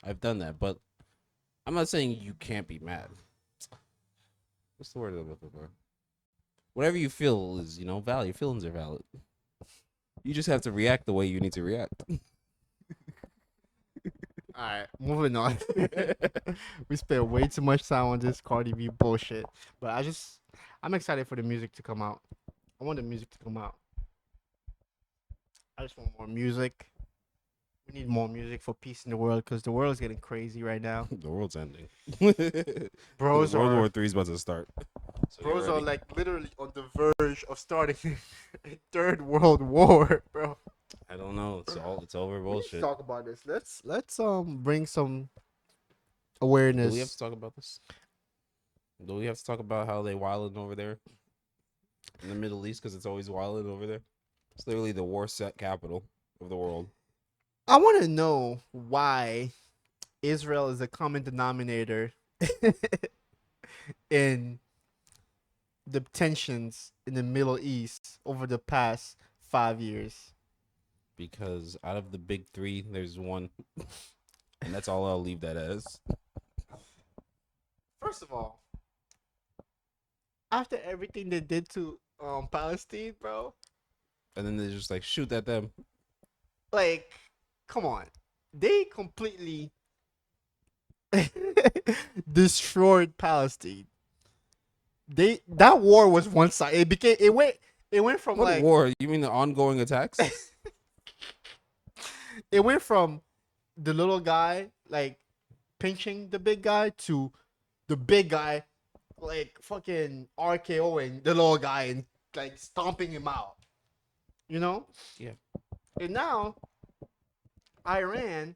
I've done that, but I'm not saying you can't be mad. What's the word I'm looking for? Whatever you feel is, valid. Your feelings are valid. You just have to react the way you need to react. All right, moving on. We spent way too much time on this Cardi B bullshit, but I'm excited for the music to come out. I want the music to come out. I just want more music. We need more music for peace in the world because the world is getting crazy right now. The world's ending. Bros World are War III is about to start. So Bros get are ready. like literally on the verge of starting a third world war, bro. I don't know. It's over Let's bullshit. talk about this. Let's bring some Do awareness. we have to talk about this? Do we have to talk about how they wilding over there in the Middle East? Because it's always wilding over there. It's literally the war set capital of the world. I want to know why Israel is a common denominator in the tensions in the Middle East over the past 5 years. Because out of the big three, there's one. And that's all I'll leave that as. First of all, after everything they did to Palestine, bro, And then they're just like, shoot at them. like, come on, they completely destroyed Palestine. That war was one side. It went from What like war? You mean the ongoing attacks? it went from the little guy like pinching the big guy to the big guy like fucking RKOing the little guy and like stomping him out. You know? Yeah. And now Iran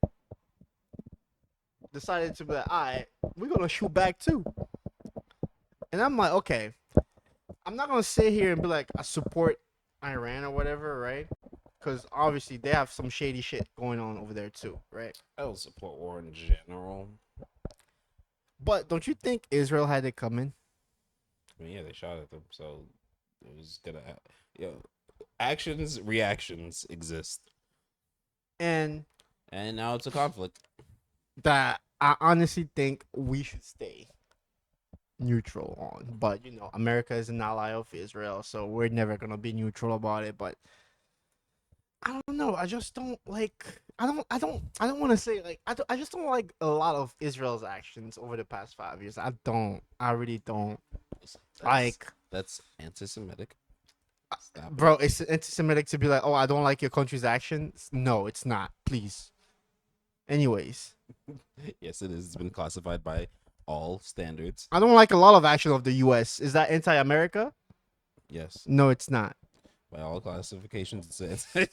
decided to be like, all right, we're gonna shoot back too. And I'm like, okay, I'm not gonna sit here and be like, I support Iran or whatever, right? Because obviously they have some shady shit going on over there too, right? I don't support war in general. But don't you think Israel had it coming? I mean, yeah, they shot at them, so it was gonna. Actions, reactions exist, And and now it's a conflict. that I honestly think we should stay neutral on. But you know, America is an ally of Israel, so we're never gonna be neutral about it. But I don't know. I just don't like. I don't want to say like. I just don't like a lot of Israel's actions over the past 5 years. I don't. I really don't like. That's anti-Semitic. Stop it. Bro, it's anti-Semitic to be like, oh, I don't like your country's actions. No, it's not. Please. Anyways, Yes, it is. It's been classified by all standards. I don't like a lot of action of the U.S. Is that anti-America? Yes, No, it's not. by all classifications, it's right,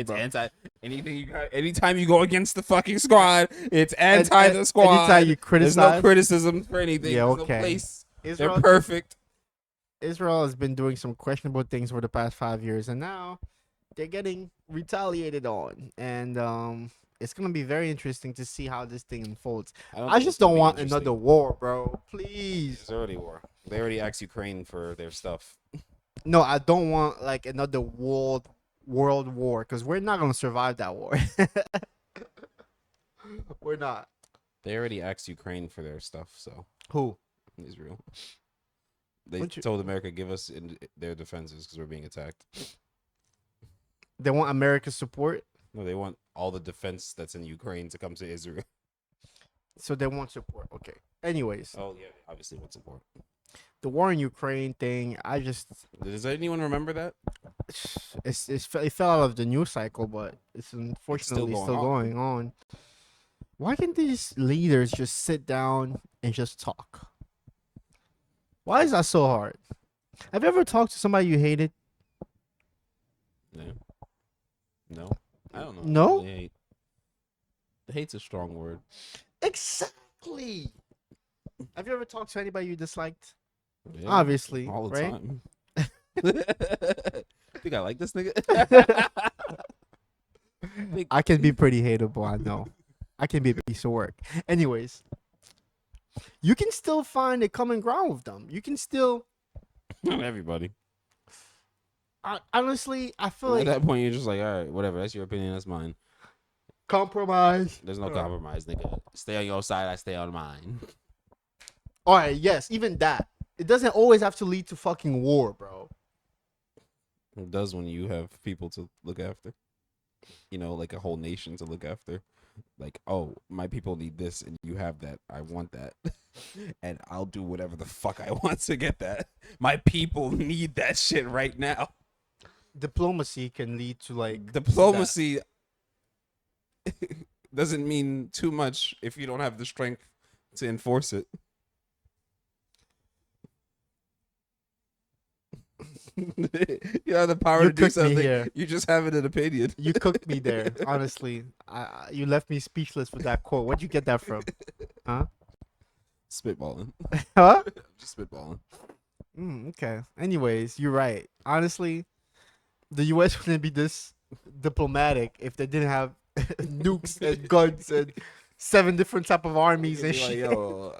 it's bro. anti. Anything you got, anytime you go against the fucking squad, it's anti the squad. Anytime you There's no criticize, criticism for anything. Yeah, There's okay. no place. Israel, They're perfect. Israel has been doing some questionable things for the past 5 years, and now they're getting retaliated on. And it's gonna be very interesting to see how this thing unfolds. don't I think just it's gonna don't be want interesting. another war, bro. Please. There's already war. They already asked Ukraine for their stuff. No, I don't want like another world war because we're not gonna survive that war. We're not. They already asked Ukraine for their stuff, so Who? Israel. They Wouldn't you- told America give us their defenses because we're being attacked. They want America's support, No, they want all the defense that's in Ukraine to come to Israel. so they want support. Okay. Anyways, Oh yeah, obviously want support. the war in Ukraine thing, I just Does anyone remember that? it fell out of the news cycle, but it's unfortunately going still on. going on. Why can't these leaders just sit down and just talk? Why is that so hard? Have you ever talked to somebody you hated? No. No. I don't know. No? Really hate. Hate's a strong word. Exactly. Have you ever talked to anybody you disliked? Yeah, Obviously, all the right? time. Think I like this nigga? I can be pretty hateable, I know. I can be a piece of work. Anyways, you can still find a common ground with them. You can still, Not everybody. honestly, I feel At like that point, you're just like, all right, whatever. That's your opinion. That's mine. compromise. There's no Alright. compromise, nigga. Stay on your side. I stay on mine. All right, yes, even that. It doesn't always have to lead to fucking war, bro. It does when you have people to look after. You know, like a whole nation to look after. Like, oh, my people need this, and you have that. I want that, and I'll do whatever the fuck I want to get that. My people need that shit right now. Diplomacy can lead to like Diplomacy doesn't mean too much if you don't have the strength to enforce it. You have the power You to do cooked me something. here. You just have an opinion. You cooked me there, honestly. You left me speechless with that quote. Where'd you get that from? Huh? Spitballing. Huh? Just spitballing. Okay. Anyways, you're right. Honestly, the U.S. wouldn't be this diplomatic if they didn't have nukes and guns and 7 different type of armies and Be like, shit. yo,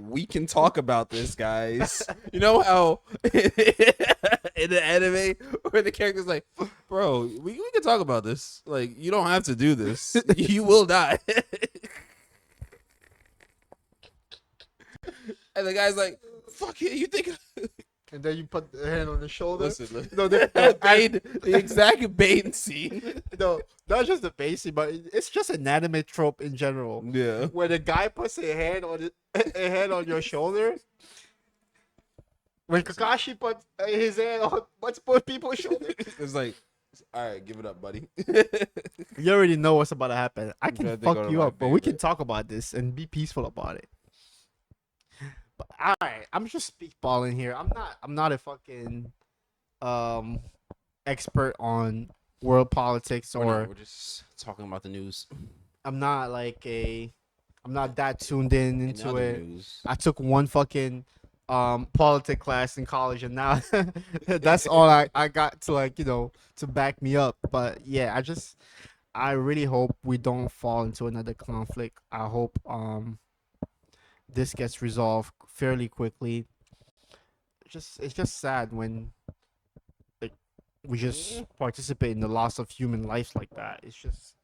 we can talk about this, guys. You know how in the anime where the character's like, bro, we can talk about this. Like, you don't have to do this. You will die. And the guy's like, fuck it, you think And then you put the hand on the shoulder. listen, No, the exact Bane scene. No, not just the basic, but it's just an anime trope in general. Yeah. Where the guy puts a hand on your shoulder. When Kakashi puts his hand on multiple people's shoulder, It's like, all right, give it up, buddy. you already know what's about to happen. I trying can to think fuck of you my up, but we can favorite. talk about this and be peaceful about it. But all right, I'm just speakballing here. I'm not a fucking expert on world politics, We're or just talking about the news. I'm not I'm not that tuned in In into other it. news, I took one fucking politics class in college, and now that's all I got to, like, to back me up. But yeah, I really hope we don't fall into another conflict. I hope this gets resolved fairly quickly. It's just sad when, like, we just participate in the loss of human life like that. It's just,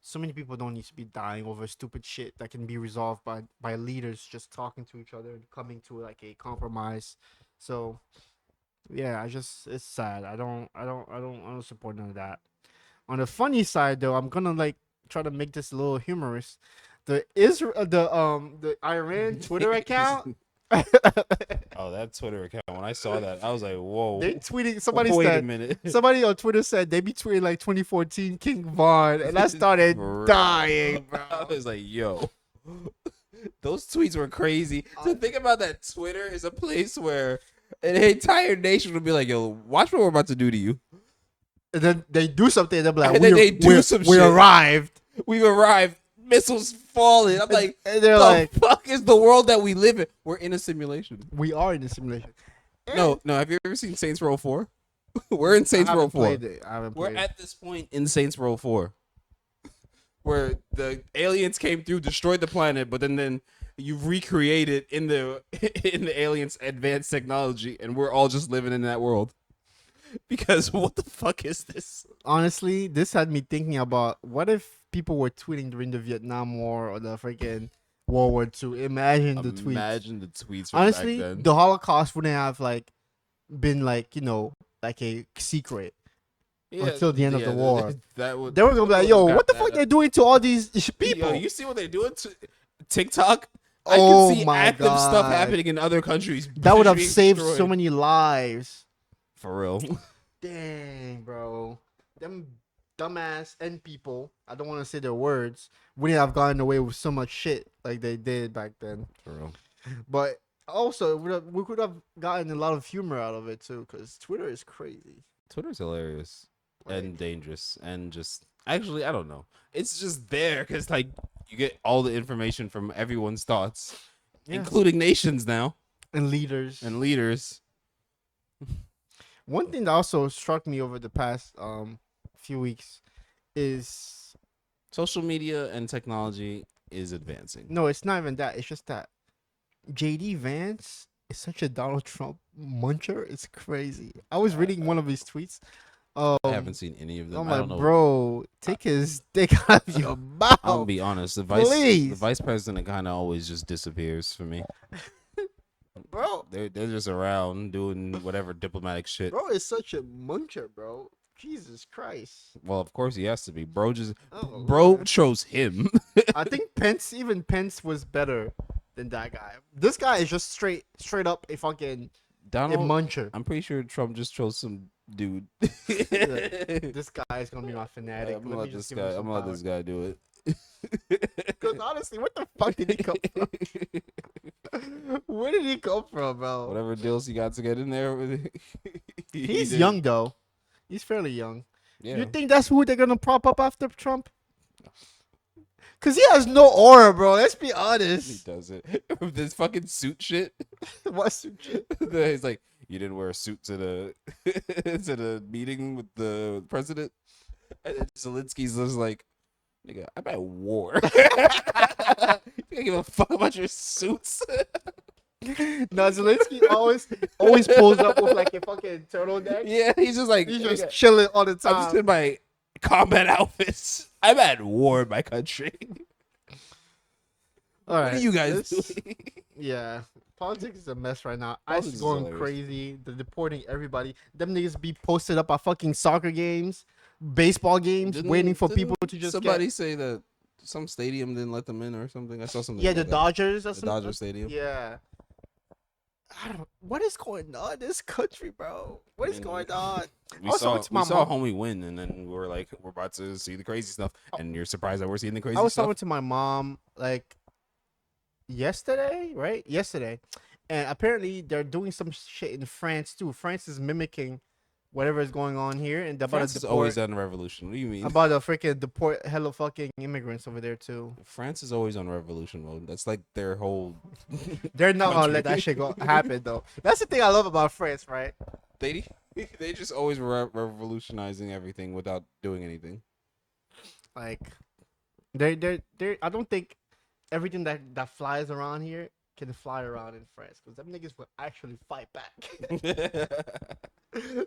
so many people don't need to be dying over stupid shit that can be resolved by leaders just talking to each other and coming to, like, a compromise. So yeah, it's sad. I don't support none of that. On the funny side though, I'm gonna, like, try to make this a little humorous. The Iran Twitter account. oh, that Twitter account. When I saw that, I was like, whoa. They tweeting. Somebody Wait a said. minute. Somebody on Twitter said they be tweeting like 2014 King Von, and I started Bro. dying, bro. I was like, yo. Those tweets were crazy. To think about that, Twitter is a place where an entire nation would be like, yo, watch what we're about to do to you. And then they do something. They're like, And then they do some we shit. arrived. We've arrived. Missiles falling. I'm like, And they're the like, fuck is the world that we live in? We're in a simulation. we are in a simulation. No. Have you ever seen Saints Row 4? We're in Saints Row 4. I haven't We're played it. at this point in Saints Row 4 where the aliens came through, destroyed the planet, but then you recreate it in the aliens' advanced technology, and we're all just living in that world. Because what the fuck is this? Honestly, this had me thinking about, what if people were tweeting during the Vietnam War or the freaking World War II? Imagine the tweets. Imagine the tweets from Honestly, back then. the Holocaust wouldn't have, like, been, like, like a secret until the end of the war. That would, They were gonna be like, yo, what the fuck they're doing to all these people? Yo, you see what they're doing to TikTok? I Oh can see my active stuff God. happening in other countries. That would have being saved so destroyed. many lives. For real. Dang, bro. Them dumbass N people, I don't want to say their words, wouldn't have gotten away with so much shit like they did back then. For real. But also, we could have gotten a lot of humor out of it too, because Twitter is crazy. Twitter's hilarious Like, and dangerous and just actually I don't know. It's just there because like you get all the information from everyone's thoughts, yeah. including nations now And leaders. and leaders. One thing that also struck me over the past few weeks is, Social media and technology is advancing. no, it's not even that. It's just that JD Vance is such a Donald Trump muncher. It's crazy. I was reading one of his tweets. I haven't seen any of them. I'm I like, don't know. bro, take his dick out of your mouth. I'm gonna be honest. The Please. vice president kind of always just disappears for me. Bro, They're just around doing whatever diplomatic shit. bro is such a muncher, bro. Jesus Christ. Well, of course he has to be. Bro Oh, bro man. chose him. I think even Pence was better than that guy. This guy is just straight up a fucking a Donald. muncher. I'm pretty sure Trump just chose some dude. This guy is gonna be my fanatic. I'm gonna let this guy. I'm gonna let this guy do it. Because honestly, what the fuck did he come from? Where did he come from, bro? Whatever deals he got to get in there. He's young though. He's fairly young. Yeah. You think that's who they're gonna prop up after Trump? Cause he has no aura, bro. Let's be He honest. does it. This fucking suit shit. What's He's like, you didn't wear a suit to the to the meeting with the president. And then Zelensky's just like, nigga, I'm at war. You don't give a fuck about your suits. No, Zelensky always pulls up with like a fucking turtleneck. Yeah, he's just like, He's just nigga, chilling all the I'm just time. in my combat outfits. I'm at war in my country. All What right, are you guys this- doing? Yeah, politics is a mess right now. Politics ICE is going hilarious. crazy. They're deporting everybody. Them niggas be posted up at fucking soccer games, baseball games, waiting for people to just somebody say that some stadium didn't let them in or something. I saw something. Yeah, the about that. Dodgers. Or The something. Dodger Stadium. Yeah. I don't. What is going on in this country, bro? What is mean, going on? We I was saw talking to my we saw mom. homie win, and then we were like, we're about to see the crazy stuff, and you're surprised that we're seeing the crazy I was stuff. talking to my mom like yesterday, right? Yesterday, and apparently they're doing some shit in France too. France is mimicking whatever is going on here, and they're about France to is always deport on revolution. What do you mean? about to freaking deport hella fucking immigrants over there too. France is always on revolution mode. That's like their whole. They're not gonna let Country. that shit go happen though. That's the thing I love about France, right? They just always revolutionizing everything without doing anything. Like, they I don't think everything that flies around here can fly around in France because them niggas will actually fight back.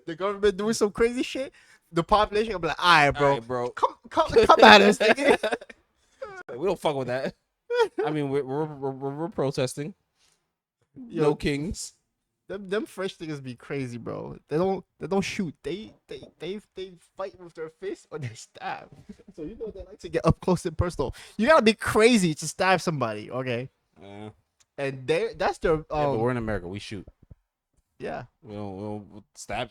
The government doing some crazy shit. The population will be like, alright, bro, Alright, bro. come at us, nigga. We don't fuck with that. I mean, we're protesting. Yo, No kings. them French niggas be crazy, bro. They don't shoot. They fight with their fists or they stab. So you know they like to get up close and personal. You gotta be crazy to stab somebody, okay? Yeah, And that's their but we're in America. We shoot. yeah. We'll stab.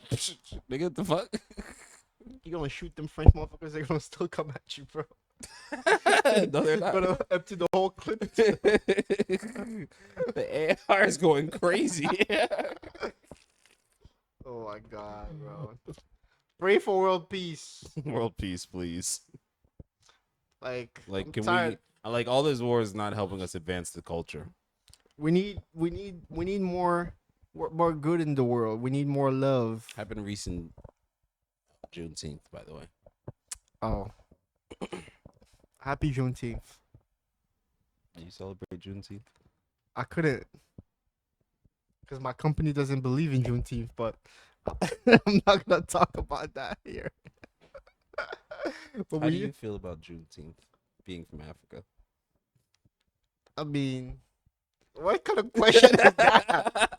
Nigga, the fuck? You gonna shoot them French motherfuckers? They're gonna still come at you, bro. No, they're not. Gonna empty the whole clip. The AR is going crazy. Oh my god, bro. Pray for world peace. World peace, please. Like, Like, I'm can tired. we? Like, all this war is not helping us advance the culture. We need more good in the world. We need more love. Happened recent Juneteenth, by the way. Oh. Happy Juneteenth. Do you celebrate Juneteenth? I couldn't, because my company doesn't believe in Juneteenth, but I'm not gonna talk about that here. But How do you feel about Juneteenth being from Africa? I mean, what kind of question is that?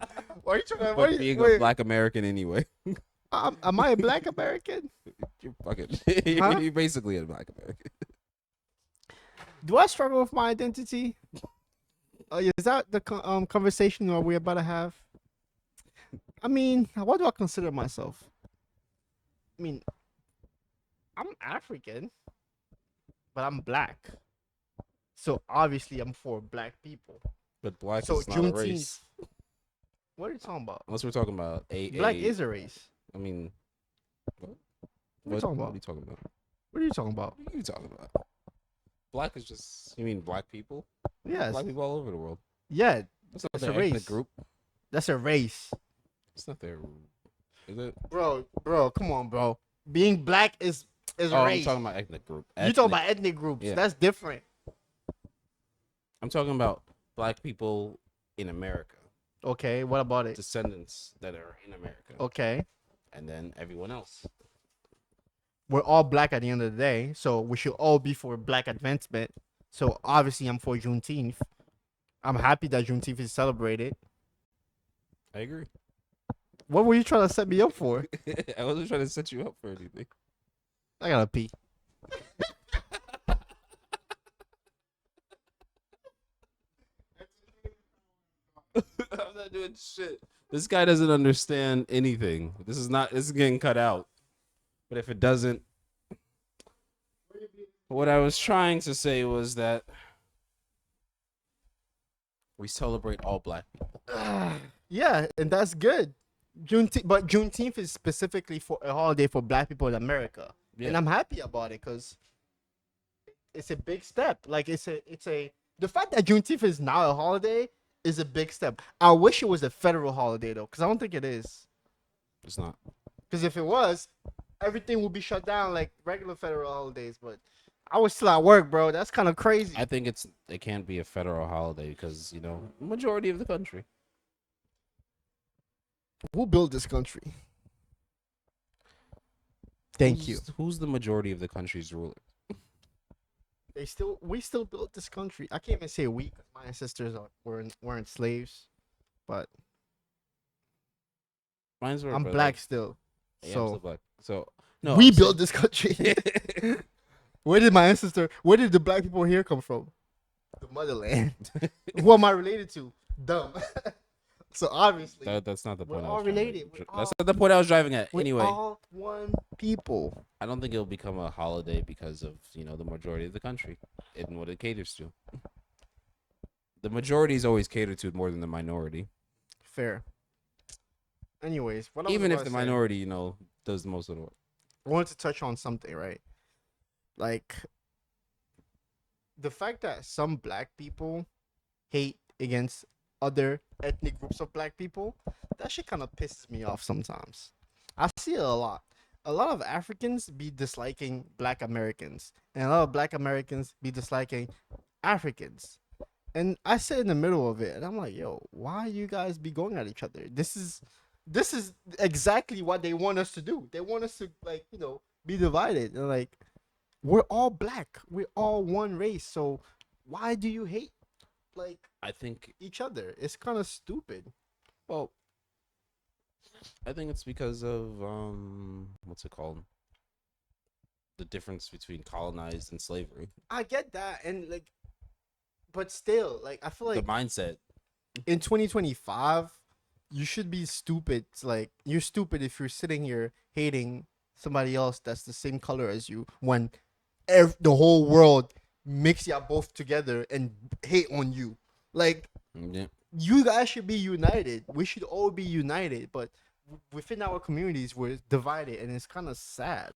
Why are you trying to? But being a black American anyway. Am I a black American? You're fucking. Huh? You're basically a black American. Do I struggle with my identity? Is that the conversation that we're about to have? I mean, what do I consider myself? I mean, I'm African, but I'm black. So obviously, I'm for black people. But black So is not a Juneteenth. race. What are you talking about? Unless we're talking about Black is a race. I mean, what? What are you talking What about? are you talking about? What are you talking about? What are you talking about? Black is just. You mean black people? Yes. Black people all over the world. Yeah, That's not It's their a ethnic race. group. that's a race. It's not their. Is it? Bro, come on, bro. Being black is a Oh, I'm race. talking about ethnic group. You talking about ethnic groups? Yeah. That's different. I'm talking about black people in America, Okay, what about it? descendants that are in America, Okay, and then everyone else. we're all black at the end of the day, so we should all be for black advancement. So obviously, I'm for Juneteenth. I'm happy that Juneteenth is celebrated. I agree. What were you trying to set me up for? I wasn't trying to set you up for anything. I gotta pee. I'm not doing shit. This guy doesn't understand anything. This is getting cut out. But if it doesn't, what I was trying to say was that we celebrate all black people. Yeah, and that's good. But Juneteenth is specifically for a holiday for black people in America, and I'm happy about it because it's a big step. Like it's a the fact that Juneteenth is now a holiday is a big step. I wish it was a federal holiday though, because I don't think it is. It's not. Because if it was, everything would be shut down like regular federal holidays. But I was still at work, bro. That's kind of crazy. I think it can't be a federal holiday because majority of the country. Who built this country? Thank you. Who's the majority of the country's ruler? We still built this country. I can't even say we because my ancestors weren't slaves, but Mine's were. I'm but, black like, still. yeah, I'm So still black. So no, we I'm built this country. Where did the black people here come from? The motherland. Who am I related to? Dumb. So obviously, that's not the we're point. all related. We're That's not the point I was driving at. we're Anyway, all one people. I don't think it'll become a holiday because of the majority of the country and what it caters to. The majority is always catered to more than the minority. Fair. Anyways, what I was Even if about the to say, minority, does the most of the work. I wanted to touch on something, right? Like the fact that some black people hate against other ethnic groups of black people, that shit kind of pisses me off sometimes. I see it a lot. A lot of Africans be disliking black Americans, and a lot of black Americans be disliking Africans. And I sit in the middle of it, and I'm like, yo, why you guys be going at each other? This is exactly what they want us to do. They want us to be divided. And like, we're all black. We're all one race. So why do you hate I think each other? It's kind of stupid. Well, I think it's because of what's it called? The difference between colonized and slavery. I get that, and but still, I feel like The mindset. in 2025, you should be stupid. You're stupid if you're sitting here hating somebody else that's the same color as you when the whole world mix y'all both together and hate on you. Yeah. You guys should be united. We should all be united, but within our communities, we're divided, and it's kind of sad.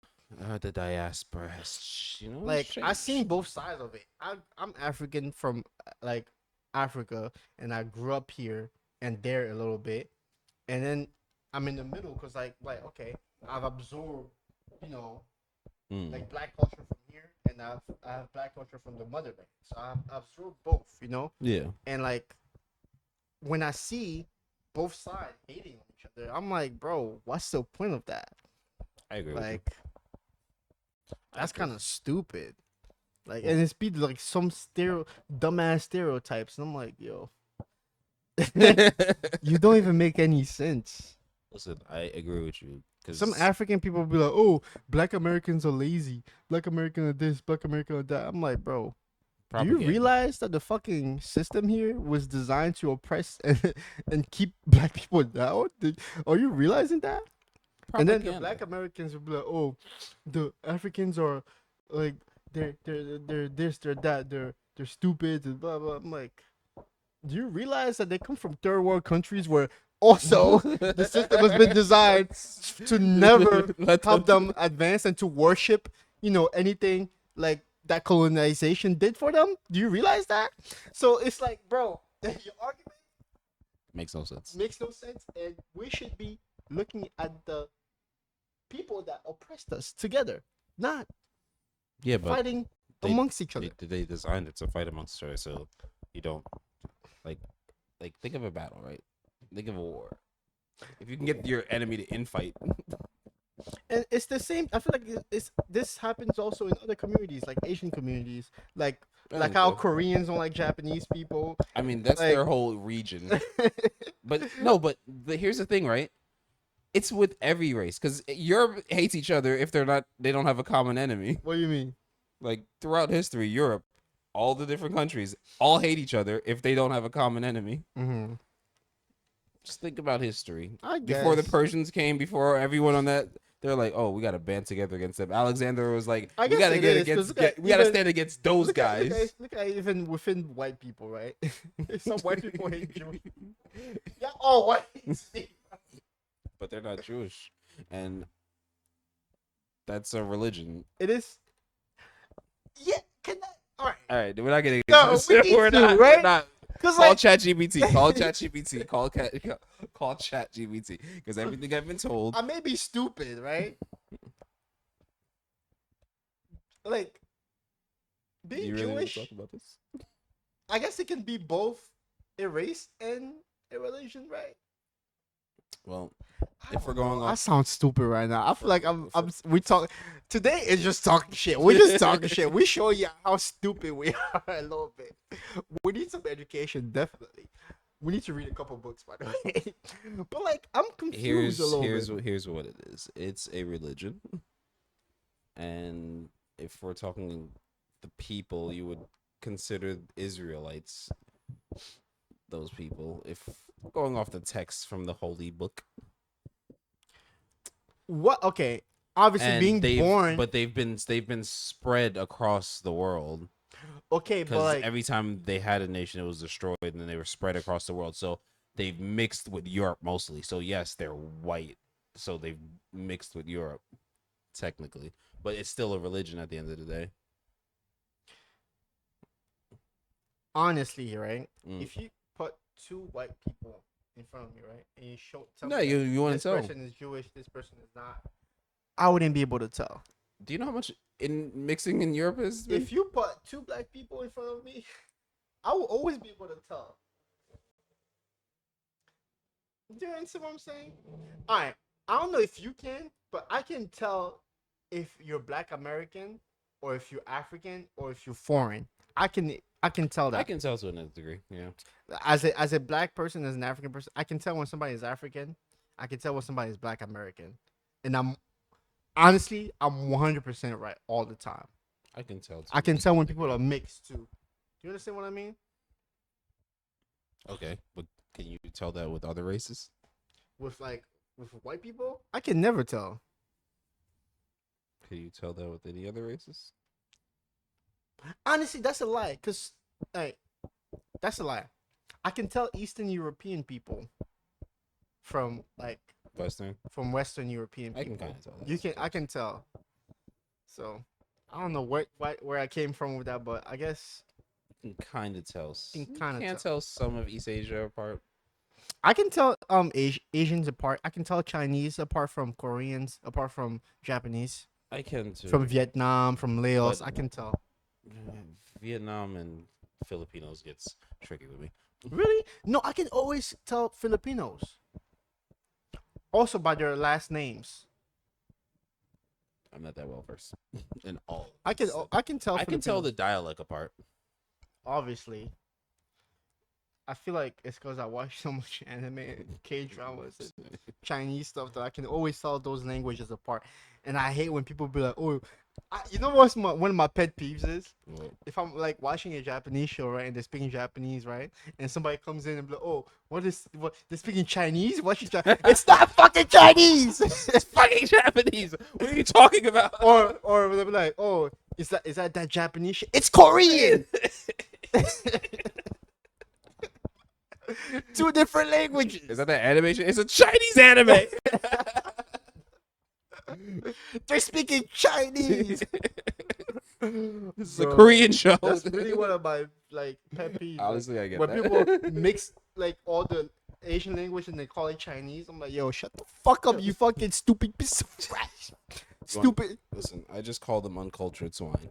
The diaspora has, I seen both sides of it. I'm African from Africa, and I grew up here and there a little bit, and then I'm in the middle because okay, I've absorbed black culture from here, and I have black culture from the motherland, so I've absorbed both, Yeah. and when I see both sides hating on each other, I'm like, bro, what's the point of that? I agree. With you. That's kind of stupid. And it's be some dumbass stereotypes, and I'm like, yo, you don't even make any sense. Listen, I agree with you. Cause Some African people be like, oh, black Americans are lazy. Black American are this, black American are that. I'm like, bro, do you propaganda. realize that the fucking system here was designed to oppress and keep black people down? Are you realizing that? And then the black Americans will be like, oh, the Africans are they're this, they're that, they're stupid and blah blah. I'm like, do you realize that they come from third world countries where also the system has been designed to never help them advance and to worship, anything that colonization did for them? Do you realize that? So it's like, bro, your argument makes no sense. And we should be looking at the people that oppressed us together, not Yeah, but fighting amongst each other. they designed it to fight amongst each other, so you don't think of a battle, right? Think of a war. If you can get your enemy to infight, And it's the same. I feel like this happens also in other communities, like Asian communities, like how Koreans don't like Japanese people. I mean, that's their whole region. But here's the thing, right? It's with every race because Europe hates each other if they don't have a common enemy. What do you mean? Throughout history, Europe, all the different countries all hate each other if they don't have a common enemy. Mm-hmm. Just think about history. I Before the guess. Persians came, before everyone on that, they're like, "Oh, we got to band together against them." Alexander was like, I "We guess got to it get is, 'cause against, we got to stand against those guys." Look at even within white people, right? Some white people hate Jewish. Yeah, all white. But they're not Jewish, and that's a religion. It is. Yeah, Can I? All right. All right, we're not getting No, into this. we need We're to, not. right? We're not. Cause Call like, ChatGPT. Call ChatGPT. Call ChatGPT. Because everything I've been told. I may be stupid, right? Like, Do being you really want Jewish, to talk about this? I guess it can be both a race and a religion, right? Well, I if we're don't know. going I off, sound stupid right now. I feel like we talk today is just talking shit. We're We're just talking shit. We show you how stupid we are a little bit. We need some education, definitely. We need to read a couple books, by the way. But like, I'm confused a little bit. here's what it is. It's a religion, and if we're talking the people, you would consider Israelites those people. If going off the text from the holy book, What? Okay, obviously and being born. but they've been spread across the world. Okay, but Because like, every time they had a nation, it was destroyed, and then they were spread across the world. So they've mixed with Europe mostly. So yes, they're white. So they've mixed with Europe, technically, but it's still a religion at the end of the day. honestly, right? Mm. If you put two white people in front of me, right, and you tell No, me that you want this to tell. person is Jewish, this person is not, I wouldn't be able to tell. Do you know how much in mixing in Europe is? If you put two black people in front of me, I will always be able to tell. Do you understand what I'm saying? All right, I don't know if you can, but I can tell if you're Black American or if you're African or if you're foreign. I can tell that. I can tell to a degree. Yeah. As a black person, as an African person, I can tell when somebody is African. I can tell when somebody is Black American, and I'm 100% right all the time. I can tell. I can tell when people are mixed too. Do you understand what I mean? Okay, but can you tell that with other races? With white people, I can never tell. Can you tell that with any other races? Honestly, that's a lie. Cause like, that's a lie. I can tell Eastern European people from Western. Western European people. I can kind of tell that. You can. I can tell. So I don't know where I came from with that, but I guess You can kind of tell. You can You kinda can't tell some of East Asia apart. I can tell Asians apart. I can tell Chinese apart from Koreans, apart from Japanese, I can too. from Vietnam, from Laos. But- I can tell. Vietnam and Filipinos gets tricky with me. Really? No, I can always tell Filipinos. Also by their last names. I'm not that well versed in all. I can tell. I can tell Filipinos, the dialect apart. obviously. I feel like it's because I watch so much anime and K dramas and Chinese stuff that I can always tell those languages apart. And I hate when people be like, "Oh, you know what's one of my pet peeves is? Well, If I'm like watching a Japanese show, right, and they're speaking Japanese, right, and somebody comes in and be like, "Oh, what they're speaking Chinese? What's It's not fucking Chinese." it's fucking Japanese. What are you talking about? or they'll be like, "Oh, is that Japanese shit? It's Korean." Two different languages. Is that the animation? It's a Chinese anime. They're speaking Chinese. This is a Korean show. That's really one of my pet peeves. Honestly, I get when that. people mix all the Asian language and they call it Chinese. I'm like, yo, shut the fuck up, you fucking stupid piece of trash. Stupid. Listen, I just call them uncultured swine.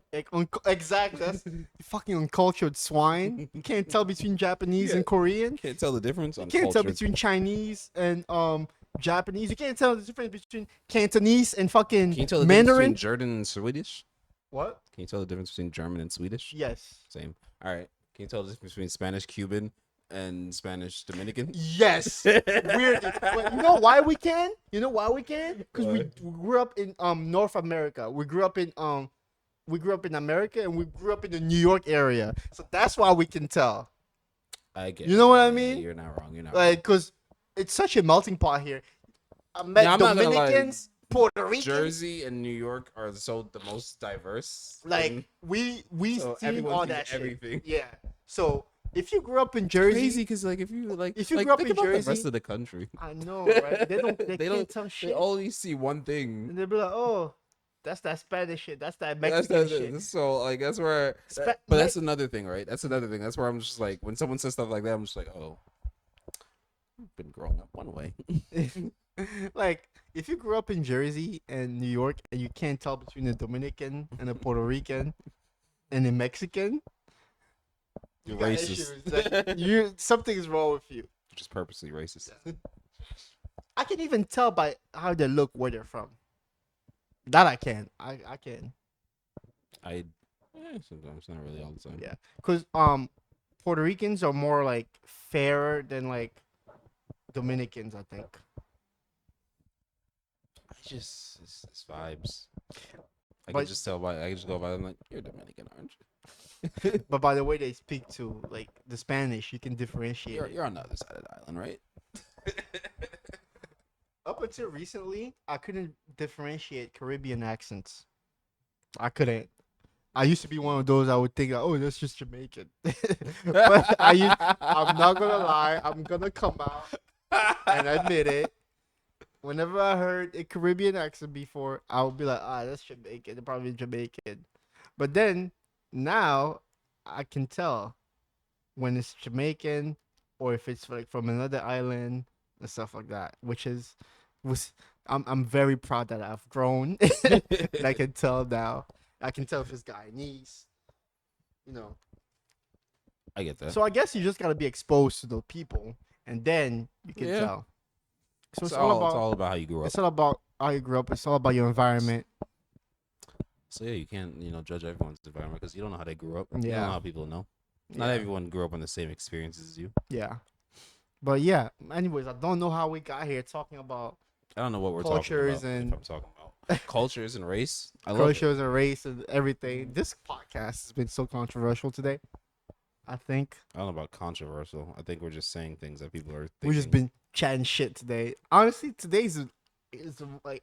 Exactly. That's you fucking uncultured swine. You can't tell between Japanese and Korean. Can't tell the difference. You can't tell between Chinese and Japanese. You can't tell the difference between Cantonese and fucking Can you tell the difference Mandarin. between German and Swedish? What? Can you tell the difference between German and Swedish? Yes. Same. All right. Can you tell the difference between Spanish Cuban and Spanish Dominican? Yes. Weird. But you know why we can? You know why we can? Because we grew up in North America. We grew up in America, and we grew up in the New York area. So that's why we can tell. I get. You know what I it. mean? You're not wrong. You're not Like, because it's such a melting pot here. I met I'm not gonna lie. Dominicans, Puerto Ricans. Jersey and New York are the most diverse. Like and we so see everyone all sees that shit. everything. Yeah. So if you grew up in Jersey, crazy because if you grew up think in about the rest Jersey- of the country, I know, right? They They can't don't- tell they shit. only see one thing. And they'll be like, oh, That's that Spanish shit. That's that That's Mexican shit. so like that's where. Spa- But that's another thing, right? That's another thing. That's where I'm just like when someone says stuff like that, I'm just like, oh, I've been growing up one way. Like, if you grew up in Jersey and New York and you can't tell between a Dominican and a Puerto Rican and a Mexican, You're you got racist. issues. Like, something is wrong with you. Just purposely racist. I can even tell by how they look where they're from. That I can. I can. Sometimes not really all the time. Yeah. Cause Puerto Ricans are more like fairer than like Dominicans, I think. It's vibes. I But- can just tell by I can just go by. I'm like, you're Dominican, aren't you? But by the way they speak to like the Spanish, you can differentiate. it. You're on the other side of the island, right? Up until recently, I couldn't differentiate Caribbean accents. I couldn't. I used to be one of those I would think, oh, that's just Jamaican. But I'm not gonna lie, I'm gonna come out and admit it. Whenever I heard a Caribbean accent before, I would be like, that's Jamaican. They're probably Jamaican. But then now I can tell when it's Jamaican or if it's like from another island and stuff like that, I'm very proud that I've grown. And I can tell now. I can tell if it's Guyanese, you know. I get that. So I guess you just gotta be exposed to the people, and then you can Yeah. tell. So it's all about how you grew up. it's all about how you grew up. It's all about your environment. So yeah, you can't judge everyone's environment because you don't know how they grew up. You don't Yeah. know how people know. Not everyone grew up in the same experiences as you. Yeah. But yeah. Anyways, I don't know how we got here talking about I don't know what we're Cultures talking about. and- If I'm talking about cultures and race. I love it. cultures and race and everything. This podcast has been so controversial today. I think I don't know about controversial. I think we're just saying things that people are. we've just been chatting shit today. Honestly, today's is like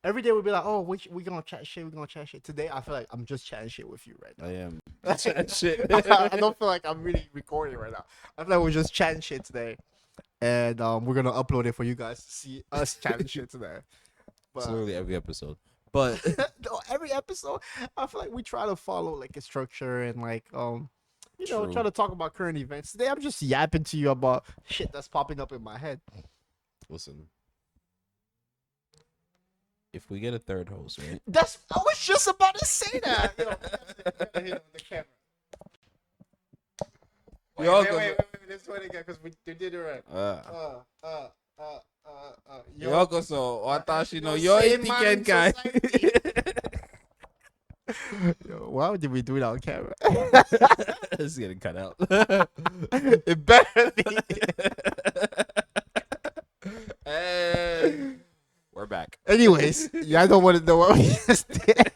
every day we'll be like, oh, we gonna chat shit. We're gonna chat shit. Today, I feel like I'm just chatting shit with you right now. I am. Shit. I don't feel like I'm really recording right now. I feel like we're just chatting shit today, and we're gonna upload it for you guys to see us chatting shit today. It's But literally every episode. But no, every episode, I feel like we try to follow like a structure and like True. try to talk about current events. Today, I'm just yapping to you about shit that's popping up in my head. listen, if we get a third host, right? I was just about to say that. Yo, the camera. Wait, let's do it again because we did it right. Yokoso, watashi no yoi tiken kai. Yo, why did we do it on camera? This is getting cut out. It better be. And we're back. Anyways, yeah, I don't want to know what we just did.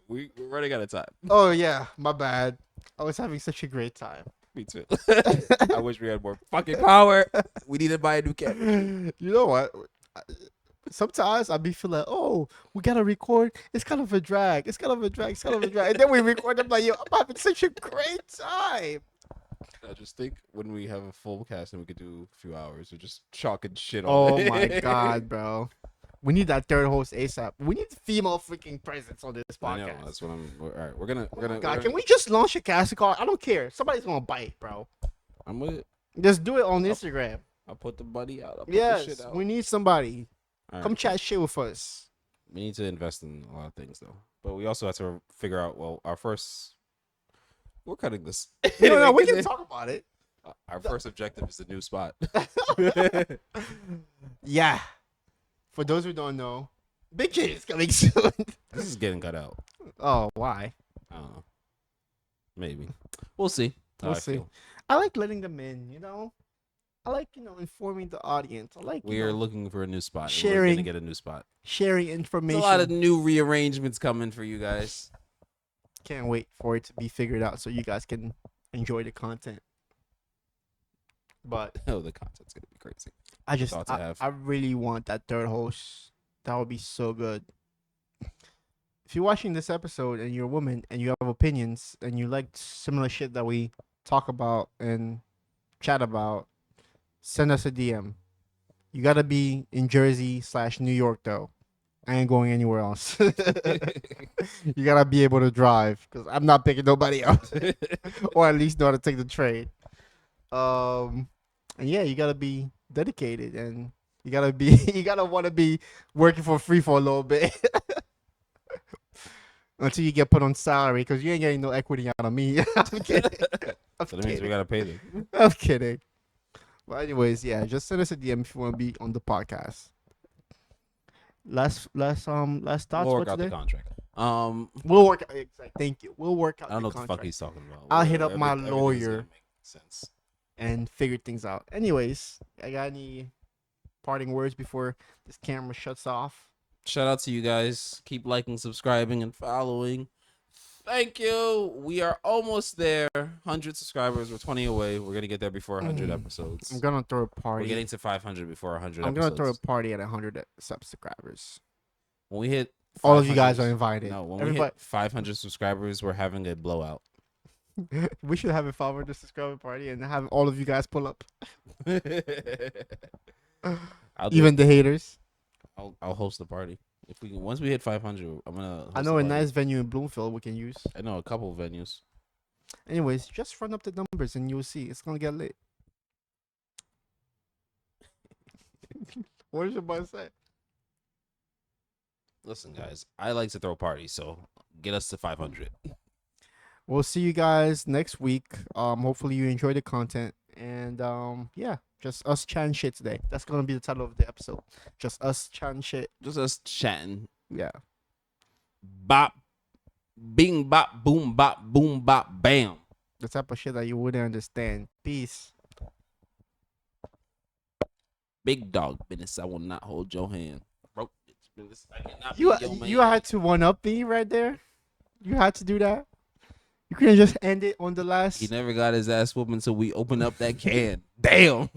We're running out of time. Oh yeah, my bad. I was having such a great time. Me too. I wish we had more fucking power. We need to buy a new camera. You know what? Sometimes I be feeling, oh, we gotta record. It's kind of a drag. It's kind of a drag. And then we record. I'm like, yo, I'm having such a great time. I just think when we have a full cast and we could do a few hours of just chalking shit all Oh day. my god, bro. We need that third host ASAP. We need female freaking presence on this I know. podcast. That's what I'm. All right, we're gonna. Oh my god, can we just launch a casting call? I don't care. Somebody's gonna bite, bro. I'm with it. Just do it on Instagram. I'll put the buddy out. I'll put Yes, the shit out. we need somebody. All Come right. chat shit with us. We need to invest in a lot of things though, but we also have to figure out. Well, our first. We're cutting this. No, we Because can talk about it. Our first objective is the new spot. Yeah. For those who don't know, Big J is coming soon. This is getting cut out. Oh, why? I don't know. Maybe. We'll see. how We'll I see. feel. I like letting them in, you know? I like, informing the audience. I like We are looking for a new spot. And we're sharing gonna get a new spot. sharing There's information. a lot of new rearrangements coming for you guys. Can't wait for it to be figured out so you guys can enjoy the content. But Oh, the content's gonna be crazy. I just, Thought to have. I really want that third host. That would be so good. If you're watching this episode and you're a woman and you have opinions and you like similar shit that we talk about and chat about, send us a DM. You gotta be in Jersey/New York though. I ain't going anywhere else. You gotta be able to drive because I'm not picking nobody up, or at least know how to take the train. And yeah, you gotta be dedicated, and you gotta be you gotta want to be working for free for a little bit until you get put on salary because you ain't getting no equity out of me. I'm kidding. I'm So that means we kidding. gotta pay them. I'm kidding. But anyways, yeah, just send us a DM if you want to be on the podcast. Last thoughts We'll for work out the today. contract. We'll work. Exactly. Thank you. We'll work out. I don't know the what the fuck contract he's talking about. I'll hit up my Everything's gonna lawyer. make sense. and figure things out. Anyways, I got any parting words before this camera shuts off? Shout out to you guys. Keep liking, subscribing, and following. Thank you. We are almost there. 100 subscribers. We're 20 away. We're gonna get there before 100 episodes. I'm gonna throw a We're party. getting to 500 before 100 I'm episodes. gonna throw a party at 100 subscribers. When we hit All of you guys 500 are invited. No, when Everybody, we hit 500 subscribers, we're having a blowout. we should have a 500 subscriber party and have all of you guys pull up. I'll do Even the haters. I'll host the party. If we once we hit 500, I'm gonna. Host I know the a party. nice venue in Bloomfield we can use. I know a couple of venues. Anyways, just run up the numbers and you'll see it's gonna get lit. What is your boy say? Listen, guys, I like to throw parties, so get us to 500. We'll see you guys next week. Hopefully you enjoy the content. And yeah, just us chatting shit today. That's gonna be the title of the episode. Just us chatting shit. Just us chatting. Yeah. Bop, bing, bop, boom, bop, bam. The type of shit that you wouldn't understand. Peace. Big dog business. I will not hold your hand. Broke bitch business. I cannot You be your man. you had to one up me right there. You had to do that. You couldn't just end it on the last. He never got his ass whooped until we open up that can. Damn.